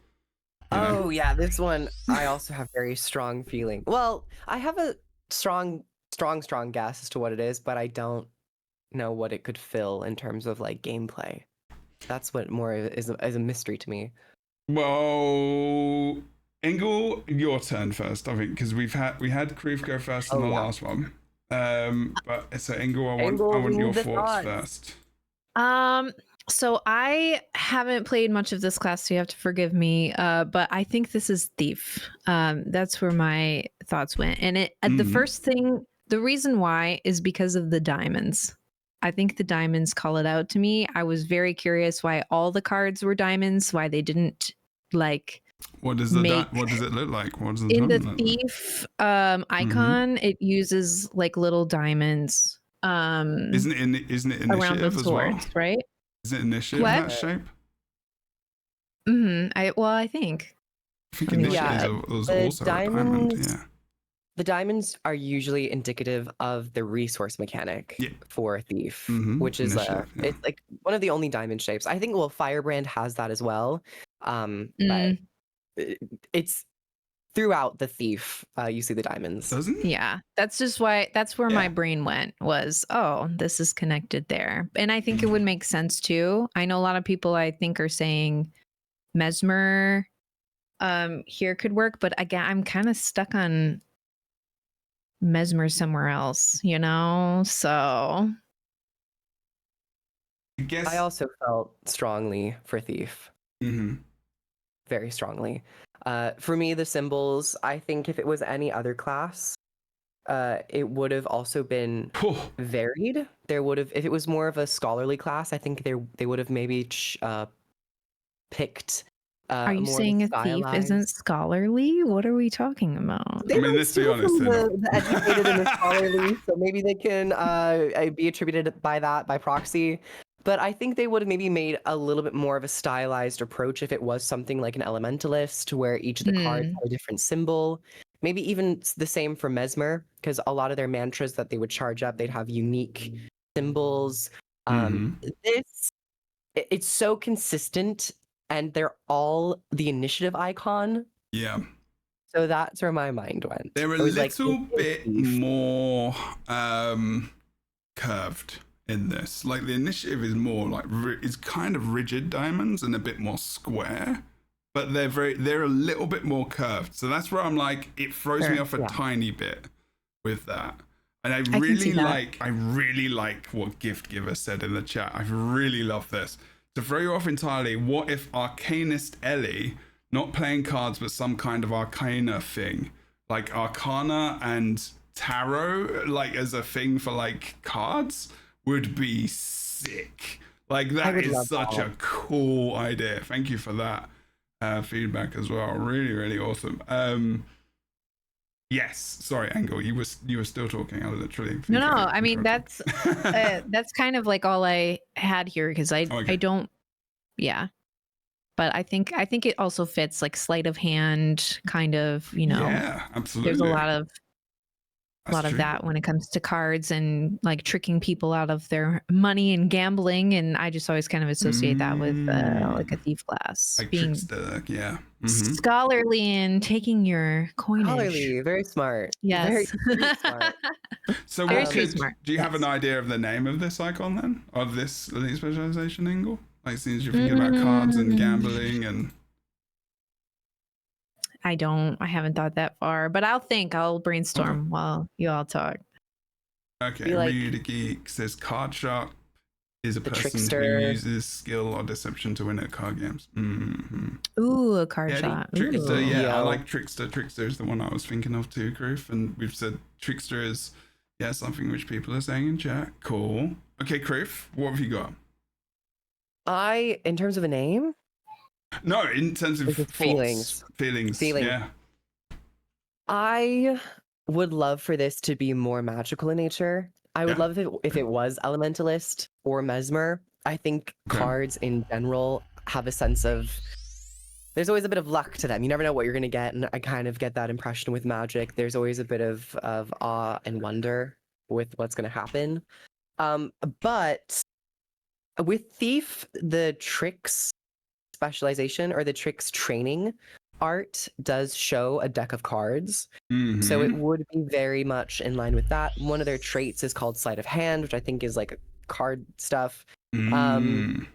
Oh yeah, this one I also have very strong feeling. Well, I have a strong guess as to what it is, but I don't know what it could fill in terms of like gameplay. That's what more is a mystery to me. Well, Engel, your turn first, I think, because we had Krief go first in the last one. But so Engel, I want your thoughts first. So I haven't played much of this class, so you have to forgive me. But I think this is Thief. That's where my thoughts went. And the first thing, the reason why is because of the diamonds. I think the diamonds call it out to me. I was very curious why all the cards were diamonds, why they didn't like What does what does it look like? What does the in the diamond look like? Thief icon, it uses like little diamonds. Isn't it initiative around the as well? swords, right? Is it initiative What? that shape? I think. I think I mean, initiative was the also a diamond. diamonds- Yeah. The diamonds are usually indicative of the resource mechanic Yeah. for a thief, Mhm, which is initiative, yeah. it's like one of the only diamond shapes. I think Firebrand has that as well. But it's throughout the thief, you see the diamonds. Doesn't it? Yeah, that's just why. That's where Yeah. my brain went. Was this is connected there, and I think it would make sense too. I know a lot of people I think are saying Mesmer here could work, but again, I'm kind of stuck on Mesmer somewhere else, you know. So I guess. I also felt strongly for thief, Mhm. very strongly. For me, the symbols, I think if it was any other class, it would have also been Oh, varied. There would have, if it was more of a scholarly class, I think they would have maybe picked. are you more saying a thief stylized. isn't scholarly? What are we talking about? They I mean, don't let's be steal honest, from they're the educated and the scholarly, so maybe they can be attributed by that by proxy. But I think they would have maybe made a little bit more of a stylized approach if it was something like an elementalist, where each of the cards had a different symbol. Maybe even the same for Mesmer, because a lot of their mantras that they would charge up, they'd have unique symbols. It's so consistent, and they're all the initiative icon. yeah. So that's where my mind went. They're a I was little like, bit more curved in this. Like the initiative is more like it's kind of rigid diamonds and a bit more square, but they're a little bit more curved. So that's where I'm like, it throws me off a tiny bit with that. And I really like what Gift Giver said in the chat. I really love this. To throw you off entirely, what if Arcanist Ellie, not playing cards, but some kind of arcana thing, like Arcana and Tarot, like as a thing for like cards, would be sick. Like that is such a cool idea. Thank you for that feedback as well. Really, really awesome. Yes, sorry, Angle, you were still talking. I literally No. I mean that's kind of like all I had here because I don't. Yeah, but I think it also fits like sleight of hand kind of. You know, yeah, absolutely. There's a lot of that when it comes to cards and like tricking people out of their money and gambling, and I just always kind of associate that with like a thief class, like being trickster, yeah. scholarly and taking your coinage. Scholarly, very smart. Yes. Very smart. So do you have an idea of the name of this icon then? Of this elite specialization angle? Like since you're thinking about cards and gambling and I haven't thought that far, but I'll brainstorm while you all talk. Okay, Read a Geek says card sharp is a person trickster. who uses skill or deception to win at card games. Ooh, a card shot. Trickster, Ooh. yeah, I like Trickster. Trickster is the one I was thinking of too, Griff. And we've said Trickster is, something which people are saying in chat. Cool. Okay, Griff, what have you got? In terms of a name? No, in terms of feelings. Feelings, yeah. I would love for this to be more magical in nature. I would love if it was Elementalist or Mesmer. I think cards in general have a sense of, there's always a bit of luck to them. You never know what you're going to get, and I kind of get that impression with Magic. There's always a bit of awe and wonder with what's going to happen. But with Thief, the tricks specialization or the tricks training art does show a deck of cards. So it would be very much in line with that. One of their traits is called sleight of hand, which I think is like card stuff. And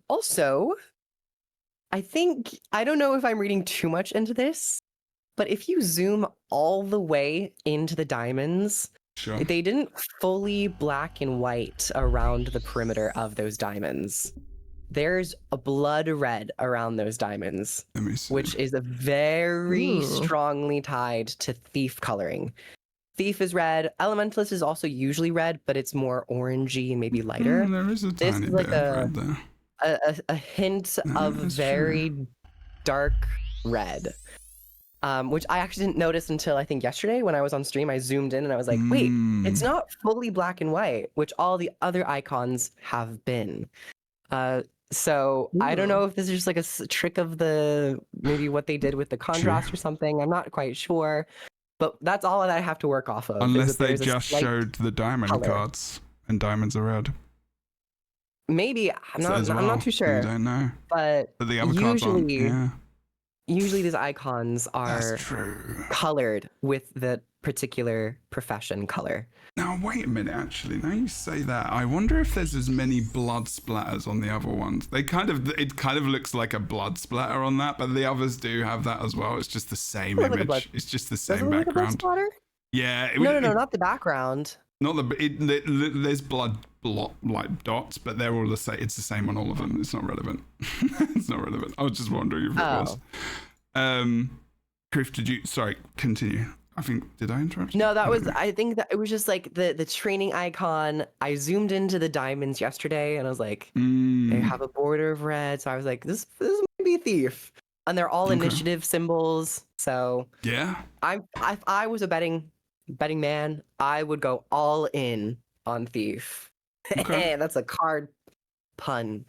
also, I don't know if I'm reading too much into this, but if you zoom all the way into the diamonds, Sure. They didn't fully black and white around the perimeter of those diamonds. There's a blood red around those diamonds, Let me see. which is a very Ooh. strongly tied to thief coloring. Thief is red. Elementalist is also usually red, but it's more orangey and maybe lighter. There is a This tiny is bit like of red there. a hint No, of that's true. very dark red. Which I actually didn't notice until I think yesterday when I was on stream. I zoomed in and I was like, wait, it's not fully black and white, which all the other icons have been. So I don't know if this is just like a trick of maybe what they did with the contrast or something. I'm not quite sure, but that's all that I have to work off of. Unless they just showed the diamond color. cards and diamonds are red. Maybe I'm not too sure. You don't know. But the other cards aren't. Yeah. Usually these icons are That's true. colored with the particular profession color. Now wait a minute, actually. Now you say that, I wonder if there's as many blood splatters on the other ones. It kind of looks like a blood splatter on that, but the others do have that as well. It's just the same image. It's just the same background. Yeah. No, not the background. Not there's blood like dots, but they're all the same. It's the same on all of them. It's not relevant. It's not relevant. I was just wondering if it was. Criff, sorry, continue. I think, did I interrupt you? No, I think that it was just like the training icon. I zoomed into the diamonds yesterday and I was like, they have a border of red. So I was like, this might be thief. And they're all initiative symbols. So yeah, if I was a betting man, I would go all in on thief. Okay. That's a card pun,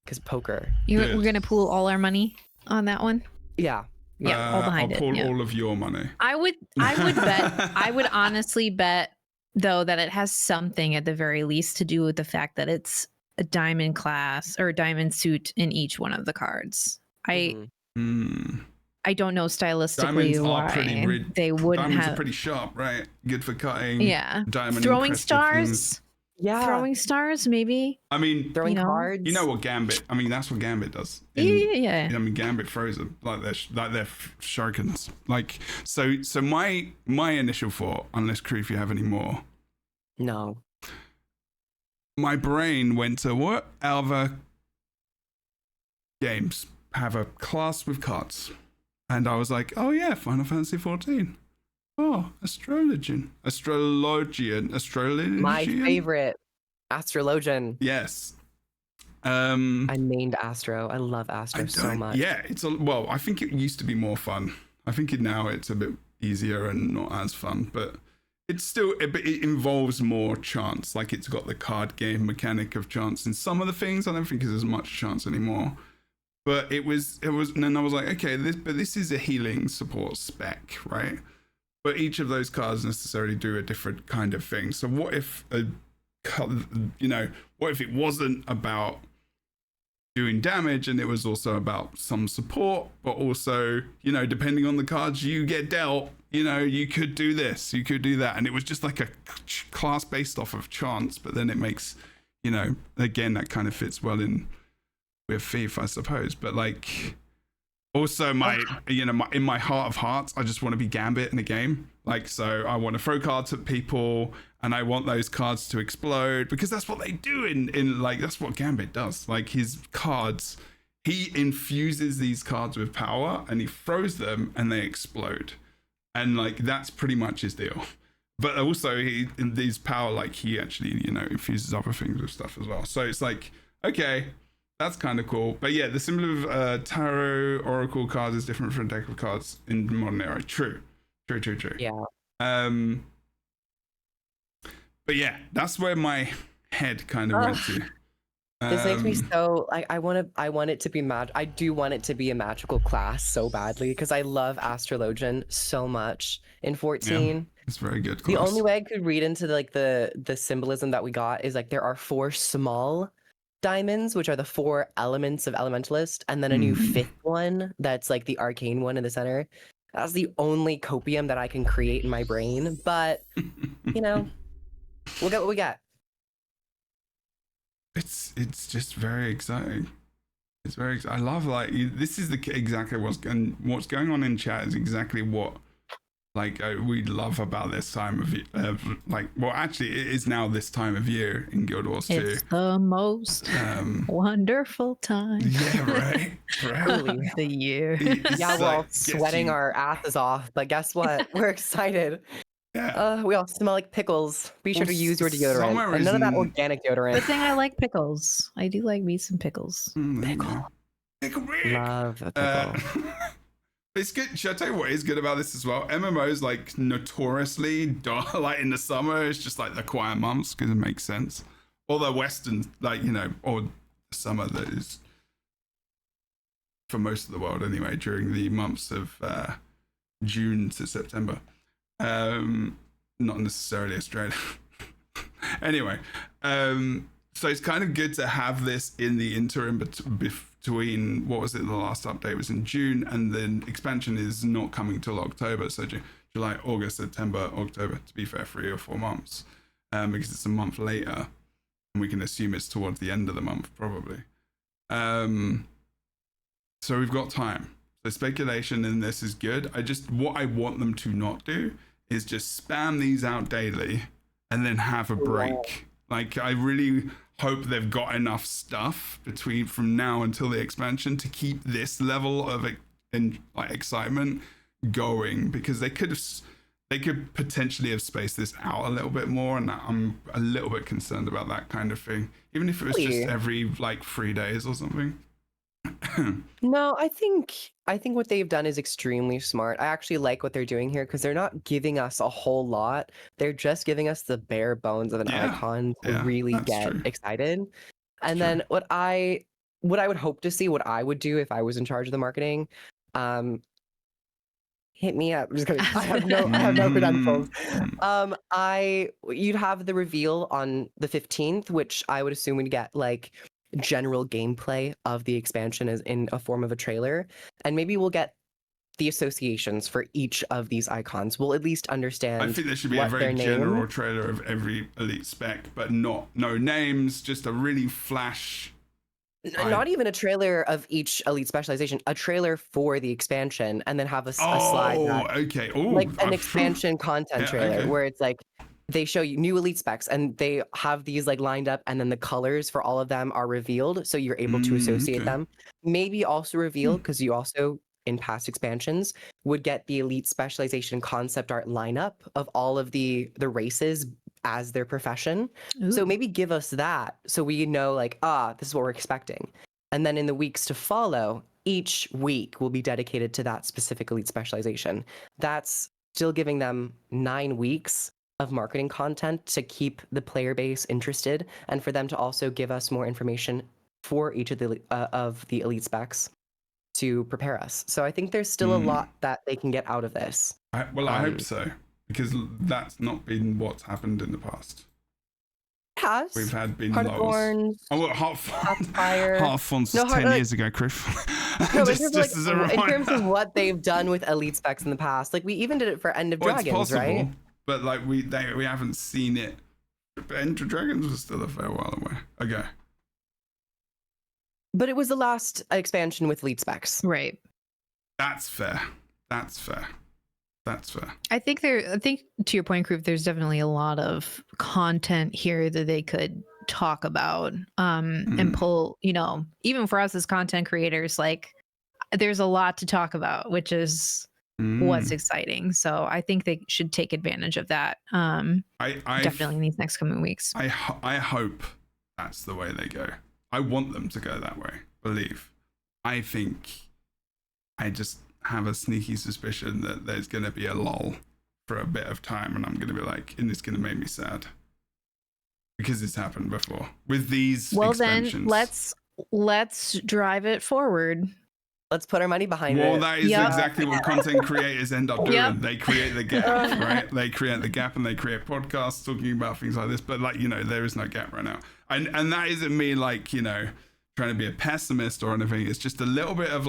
because poker. We're gonna pool all our money on that one. Yeah. Yeah, all behind I'll pull it. all of your money. I would bet. I would honestly bet though that it has something at the very least to do with the fact that it's a diamond class or a diamond suit in each one of the cards. I don't know stylistically why they wouldn't diamonds have. are pretty sharp, right? Good for cutting. Yeah. Diamond Throwing encrusted stars. things. Yeah. Throwing stars, maybe. I mean, Throwing cards. You know what Gambit? I mean, that's what Gambit does. Yeah. I mean, Gambit throws them like they're shurikens. Like so. My initial thought, unless Creef, you have any more. No. My brain went to what other games have a class with cards, and I was like, oh yeah, Final Fantasy 14. Oh, astrologian. My favorite, Astrologian. Yes. I named Astro. I love Astro so much. Yeah, well, I think it used to be more fun. I think now it's a bit easier and not as fun, but it's still, it involves more chance. Like it's got the card game mechanic of chance in some of the things. I don't think there's as much chance anymore. But it was, and then I was like, okay, this is a healing support spec, right? But each of those cards necessarily do a different kind of thing. So what if what if it wasn't about doing damage and it was also about some support, but also, depending on the cards you get dealt, you could do this, you could do that. And it was just like a class based off of chance, but then it makes, again, that kind of fits well in with Thief, I suppose. But like, also in my heart of hearts, I just want to be Gambit in a game. Like, so I want to throw cards at people and I want those cards to explode, because that's what they do in like, that's what Gambit does. Like his cards, he infuses these cards with power and he throws them and they explode. And like, that's pretty much his deal. But also in these power, like he actually, infuses other things with stuff as well. So it's like, okay, that's kind of cool. But yeah, the symbol of tarot oracle cards is different from a deck of cards in modern era. True. Yeah. But yeah, that's where my head kind of went to. This makes me so like I want it to be I do want it to be a magical class so badly, because I love Astrologian so much in 14. Yeah, it's very good class. The only way I could read into the symbolism that we got is like there are 4 small diamonds, which are the 4 elements of Elementalist, and then a new 5th one that's like the arcane one in the center. That's the only copium that I can create in my brain, but we'll get what we got. It's just very exciting. It's very exciting. I love, like, this is exactly what's going on in chat is exactly what like we love about this time of like, well, actually, it is now this time of year in Guild Wars 2. It's the most wonderful time. Yeah, right. Of the year. It's Yeah, we're like, all gets sweating you- our asses off, but guess what? We're excited. Yeah. We all smell like pickles. Be sure Well, to use your summer deodorant. And none of that isn't- organic deodorant. Good thing I like pickles. I do like me some pickles. Pickle. Pickle Rick. Love a pickle. It's good. Should I tell you what is good about this as well? MMOs like notoriously dark, like in the summer, it's just like the quiet months because it makes sense. Or the Western, like, you know, or summer that is for most of the world anyway, during the months of June to September. Not necessarily Australia. Anyway, so it's kind of good to have this in the interim between, what was it, the last update was in June, and then expansion is not coming till October. So July, August, September, October, to be fair, 3 or 4 months, because it's a month later, and we can assume it's towards the end of the month probably. So we've got time. So speculation in this is good. What I want them to not do is just spam these out daily and then have a break. Like, I really hope they've got enough stuff from now until the expansion to keep this level of excitement going, because they could potentially have spaced this out a little bit more, and I'm a little bit concerned about that kind of thing, even if it was just every like 3 days or something. No, I think what they've done is extremely smart. I actually like what they're doing here because they're not giving us a whole lot. They're just giving us the bare bones of an icon to really get excited. And then what I would hope to see, what I would do if I was in charge of the marketing, hit me up. I'm just kidding. I have no credentials. You'd have the reveal on the 15th, which I would assume we'd get like general gameplay of the expansion as in a form of a trailer, and maybe we'll get the associations for each of these icons. We'll at least understand. I think there should be a very general trailer of every elite spec, but no names, just a really flash. Not even a trailer of each elite specialization, a trailer for the expansion, and then have a slide. Like an expansion content trailer where it's like they show you new elite specs and they have these like lined up, and then the colors for all of them are revealed, so you're able to associate them. Maybe also reveal, because you also in past expansions would get the elite specialization concept art lineup of all of the races as their profession. Ooh. So maybe give us that so we know like, this is what we're expecting. And then in the weeks to follow, each week will be dedicated to that specific elite specialization. That's still giving them 9 weeks of marketing content to keep the player base interested, and for them to also give us more information for each of the elite specs to prepare us. So I think there's still a lot that they can get out of this. I hope so, because that's not been what's happened in the past. It has. We've had been lows. Hearthstone's 10 years ago, Chris. No, in terms of what they've done with elite specs in the past, like we even did it for End of Dragons, it's possible, right? But like we haven't seen it. End of Dragons was still a fair while away. Okay. But it was the last expansion with elite specs. Right. That's fair. I think to your point, Groove, there's definitely a lot of content here that they could talk about and pull, even for us as content creators, like there's a lot to talk about, which is what's exciting. So I think they should take advantage of that. Definitely in these next coming weeks. I hope that's the way they go. I want them to go that way. I just have a sneaky suspicion that there's going to be a lull for a bit of time, and I'm going to be like, and it's going to make me sad because it's happened before with these expansions. Then let's drive it forward. Let's put our money behind it. Well, that is exactly what content creators end up doing. They create the gap, right? They create the gap and they create podcasts talking about things like this. But there is no gap right now. And that isn't me trying to be a pessimist or anything. It's just a little bit of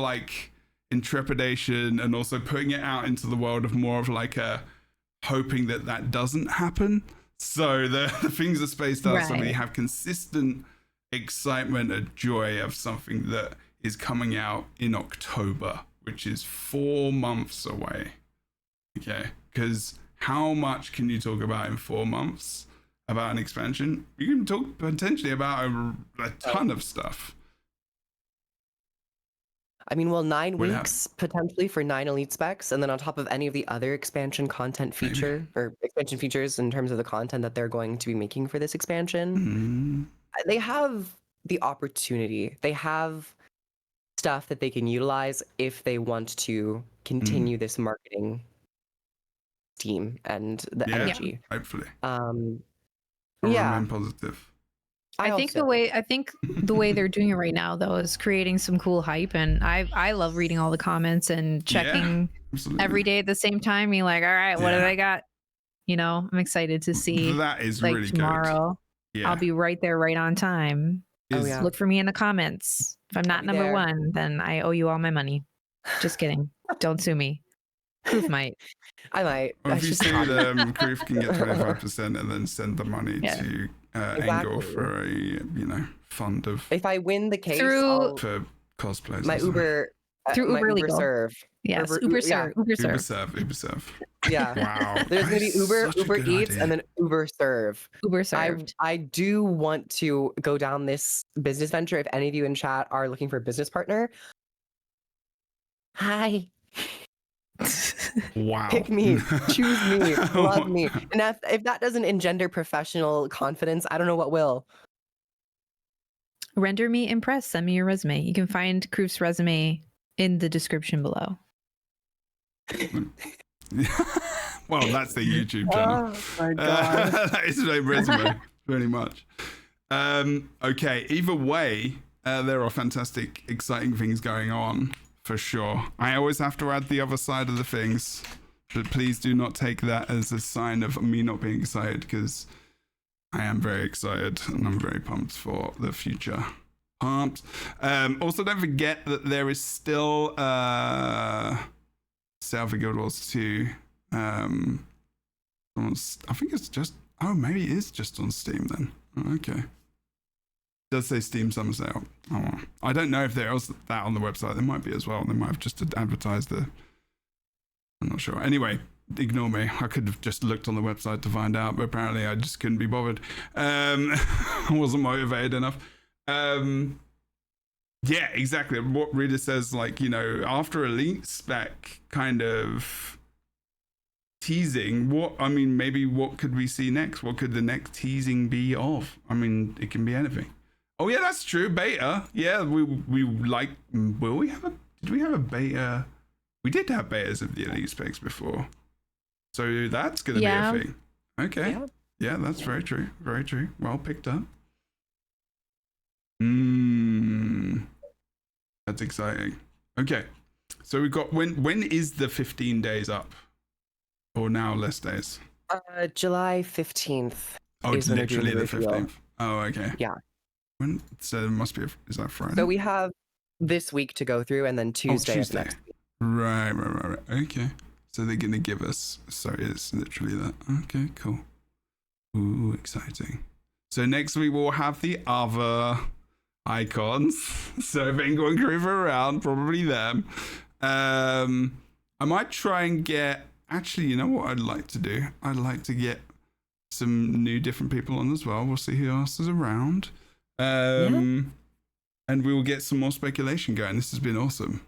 intrepidation, and also putting it out into the world of more of a hoping that doesn't happen. So the things are spaced out so we have consistent excitement and joy of something that is coming out in October, which is 4 months away. Okay, because how much can you talk about in 4 months about an expansion? You can talk potentially about a ton of stuff. I mean, well, 9 Would weeks potentially for 9 elite specs, and then on top of any of the other expansion content feature or expansion features in terms of the content that they're going to be making for this expansion, they have the opportunity. They have stuff that they can utilize if they want to continue this marketing steam and the energy. Hopefully. Yeah. Remain positive. I think the way they're doing it right now though is creating some cool hype, and I love reading all the comments and checking every day at the same time, being like, all right, what did I got? You know, I'm excited to see that is like really tomorrow. Good. Yeah. I'll be right there, right on time. Look for me in the comments. If I'm not number 1, then I owe you all my money. Just kidding. Don't sue me. Proof might. I might. Well, if you sue them, Proof can get 25% and then send the money to Angle for a fund of. If I win the case for cosplays, my Uber through Uber Legal. Serve. Yes, Uber Serve. Yeah. Wow. There's gonna be Uber Eats idea. and then Uber Serve. Uber Serve. I do want to go down this business venture. If any of you in chat are looking for a business partner, hi. Wow. Pick me, choose me, love me. And if that doesn't engender professional confidence, I don't know what will. Render me impressed. Send me your resume. You can find Kroof's resume in the description below. Well, that's the YouTube channel. Oh my god. That is my resume, pretty much. Okay, either way, there are fantastic, exciting things going on, for sure. I always have to add the other side of the things, but please do not take that as a sign of me not being excited, because I am very excited and I'm very pumped for the future. Pumped. Also, don't forget that there is still sale for Guild Wars 2. I think it's just, maybe it is just on Steam then. Oh, okay. It does say Steam Summer Sale. Oh, I don't know if there is that on the website. There might be as well. They might have just advertised the. I'm not sure. Anyway, ignore me. I could have just looked on the website to find out, but apparently I just couldn't be bothered. I wasn't motivated enough. Yeah, exactly. What Rita says, like, after Elite Spec kind of teasing, maybe what could we see next? What could the next teasing be of? I mean, it can be anything. Oh yeah, that's true. Beta. Yeah, did we have a beta? We did have betas of the Elite Specs before. So that's going to be a thing. Okay. Yeah, that's very true. Very true. Well picked up. That's exciting. Okay. So we've got, when is the 15 days up? Or now less days? July 15th. Oh, it's literally the 15th. Oh, okay. Yeah. So it must be, is that Friday? So we have this week to go through and then Tuesday. Of next week. Right. Okay. So they're going to give us, so it's literally that. Okay, cool. Ooh, exciting. So next week we'll have the other icons. So if anyone groove around, probably them. I might try and get, actually, you know what I'd like to do? I'd like to get some new different people on as well. We'll see who else is around. And we will get some more speculation going. This has been awesome.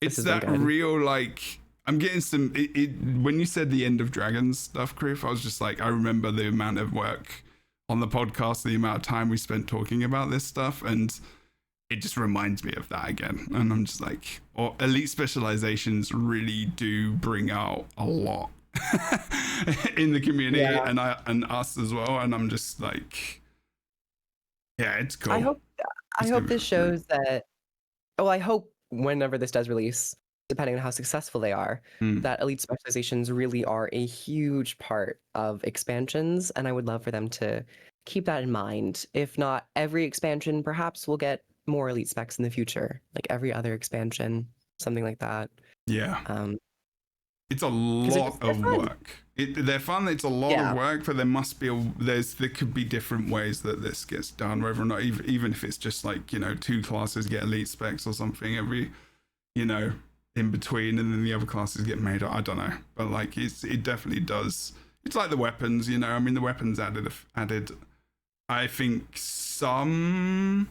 It's that real, like, I'm getting some, when you said the End of Dragons stuff, Griff, I was just like, I remember the amount of work on the podcast, the amount of time we spent talking about this stuff, and it just reminds me of that again. And I'm just like, elite specializations really do bring out a lot in the community and us as well. And I'm just like, yeah, it's cool. I hope this shows that, I hope whenever this does release, depending on how successful they are, that elite specializations really are a huge part of expansions, and I would love for them to keep that in mind. If not every expansion, perhaps we'll get more elite specs in the future, like every other expansion, something like that. Yeah. It's a lot of work. They're fun. It's a lot of work, but there must be there could be different ways that this gets done, whether or not even if it's just like 2 classes get elite specs or something every in between, and then the other classes get made. I don't know, but like it definitely does. It's like the weapons, you know. I mean, the weapons added. I think some.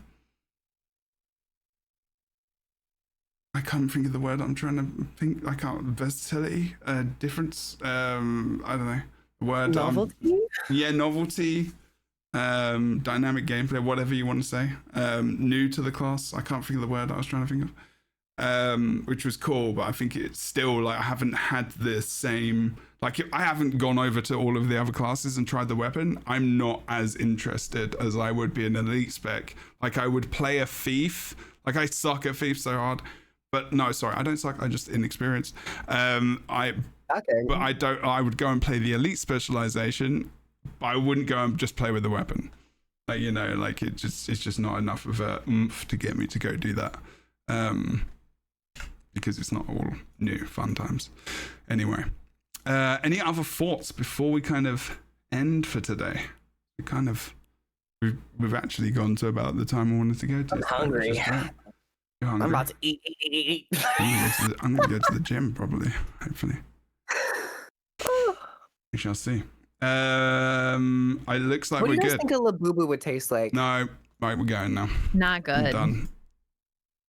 I can't think of the word I'm trying to think. I can't. Versatility, difference. I don't know. The word. Novelty? Yeah, novelty. Dynamic gameplay, whatever you want to say. New to the class. I can't think of the word I was trying to think of. Which was cool, but I think it's still like I haven't had the same. Like I haven't gone over to all of the other classes and tried the weapon. I'm not as interested as I would be in an elite spec. Like I would play a thief. Like I suck at thief so hard. But no, sorry, I don't suck. I'm just inexperienced. But I don't. I would go and play the elite specialization, but I wouldn't go and just play with the weapon. Like you know, like it's just not enough of a oomph to get me to go do that. Because it's not all new fun times. Anyway, any other thoughts before we kind of end for today? We've actually gone to about the time I wanted to go to. I'm hungry. I'm about to eat. I'm gonna go to the gym probably, hopefully. We shall see. It looks like what we're do you guys good. think a Labubu would taste like? No, right, we're going now. Not good. I'm done.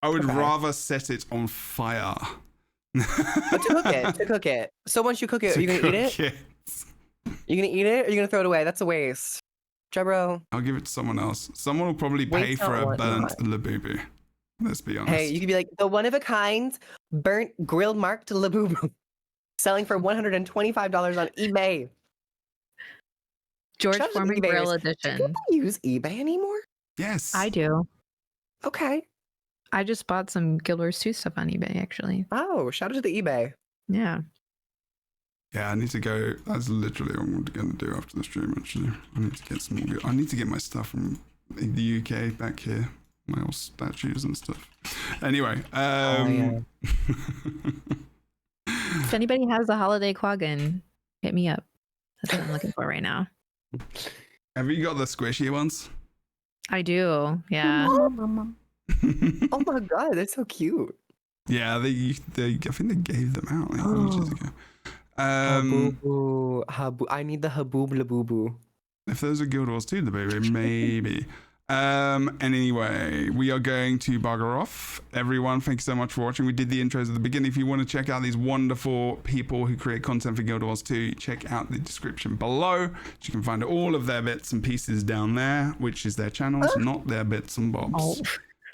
I would Okay. rather set it on fire. But to cook it. So once you cook it, are you gonna eat it? You gonna eat it or are you gonna throw it away? That's a waste. Jebro. I'll give it to someone else. Someone will probably pay Waste for not a want burnt not. Labubu. Let's be honest. Hey, you could be like the one of a kind burnt grilled marked Labubu, selling for $125 on eBay. George Shout out to Foreman eBayers. Grill Do Edition. people use eBay anymore? Yes. I do. Okay. I just bought some Guild Wars 2 stuff on eBay, actually. Oh, shout out to the eBay. Yeah. Yeah, I need to go. That's literally what I'm going to do after the stream, actually. I need to get some more. I need to get my stuff from the UK back here. My old statues and stuff. Anyway. Yeah. If anybody has a holiday quaggan, hit me up. That's what I'm looking for right now. Have you got the squishy ones? I do. Yeah. Oh my god, they're so cute. Yeah, they I think they gave them out like ages ago. Habu. I need the Haboob Labubu. If those are Guild Wars 2, the baby, maybe. Anyway, we are going to bugger off. Everyone, thank you so much for watching. We did the intros at the beginning. If you want to check out these wonderful people who create content for Guild Wars 2, check out the description below. You can find all of their bits and pieces down there, which is their channels, not their bits and bobs.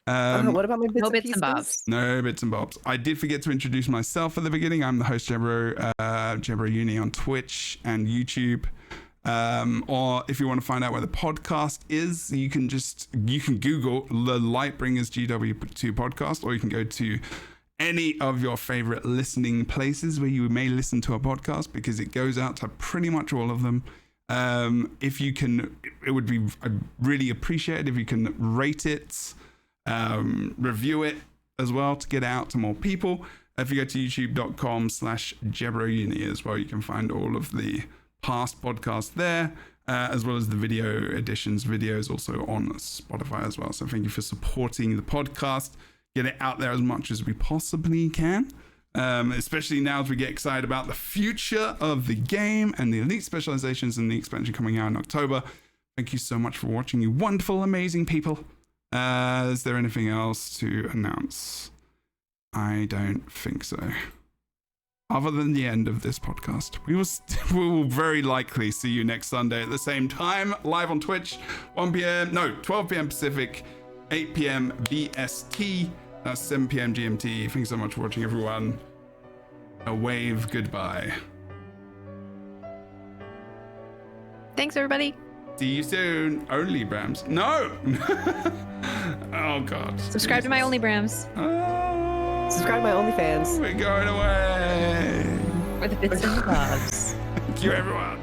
What about my bits, No bits pieces? and bobs. No bits and bobs. I did forget to introduce myself at the beginning. I'm the host, Jebro Uni on Twitch and YouTube. Or if you want to find out where the podcast is, you can Google the Lightbringers GW2 podcast, or you can go to any of your favorite listening places where you may listen to a podcast, because it goes out to pretty much all of them. If you can, it would be I'd really appreciate it if you can rate it, review it as well to get out to more people. If you go to youtube.com/JebroUni as well, you can find all of the past podcasts there, as well as the video editions, videos also on Spotify as well. So thank you for supporting the podcast. Get it out there as much as we possibly can, especially now as we get excited about the future of the game and the elite specializations and the expansion coming out in October. Thank you so much for watching, you wonderful, amazing people. Is there anything else to announce? I don't think so. Other than the end of this podcast, we will very likely see you next Sunday at the same time, live on Twitch, 12 p.m. Pacific, 8 p.m. BST, that's 7 p.m. GMT. Thanks so much for watching, everyone. A wave goodbye. Thanks, everybody. See you soon. Only Brams. No! Oh, God. Subscribe to my Only Brams. Subscribe to my OnlyFans. We're going away. For the bits and bobs. Thank you, everyone.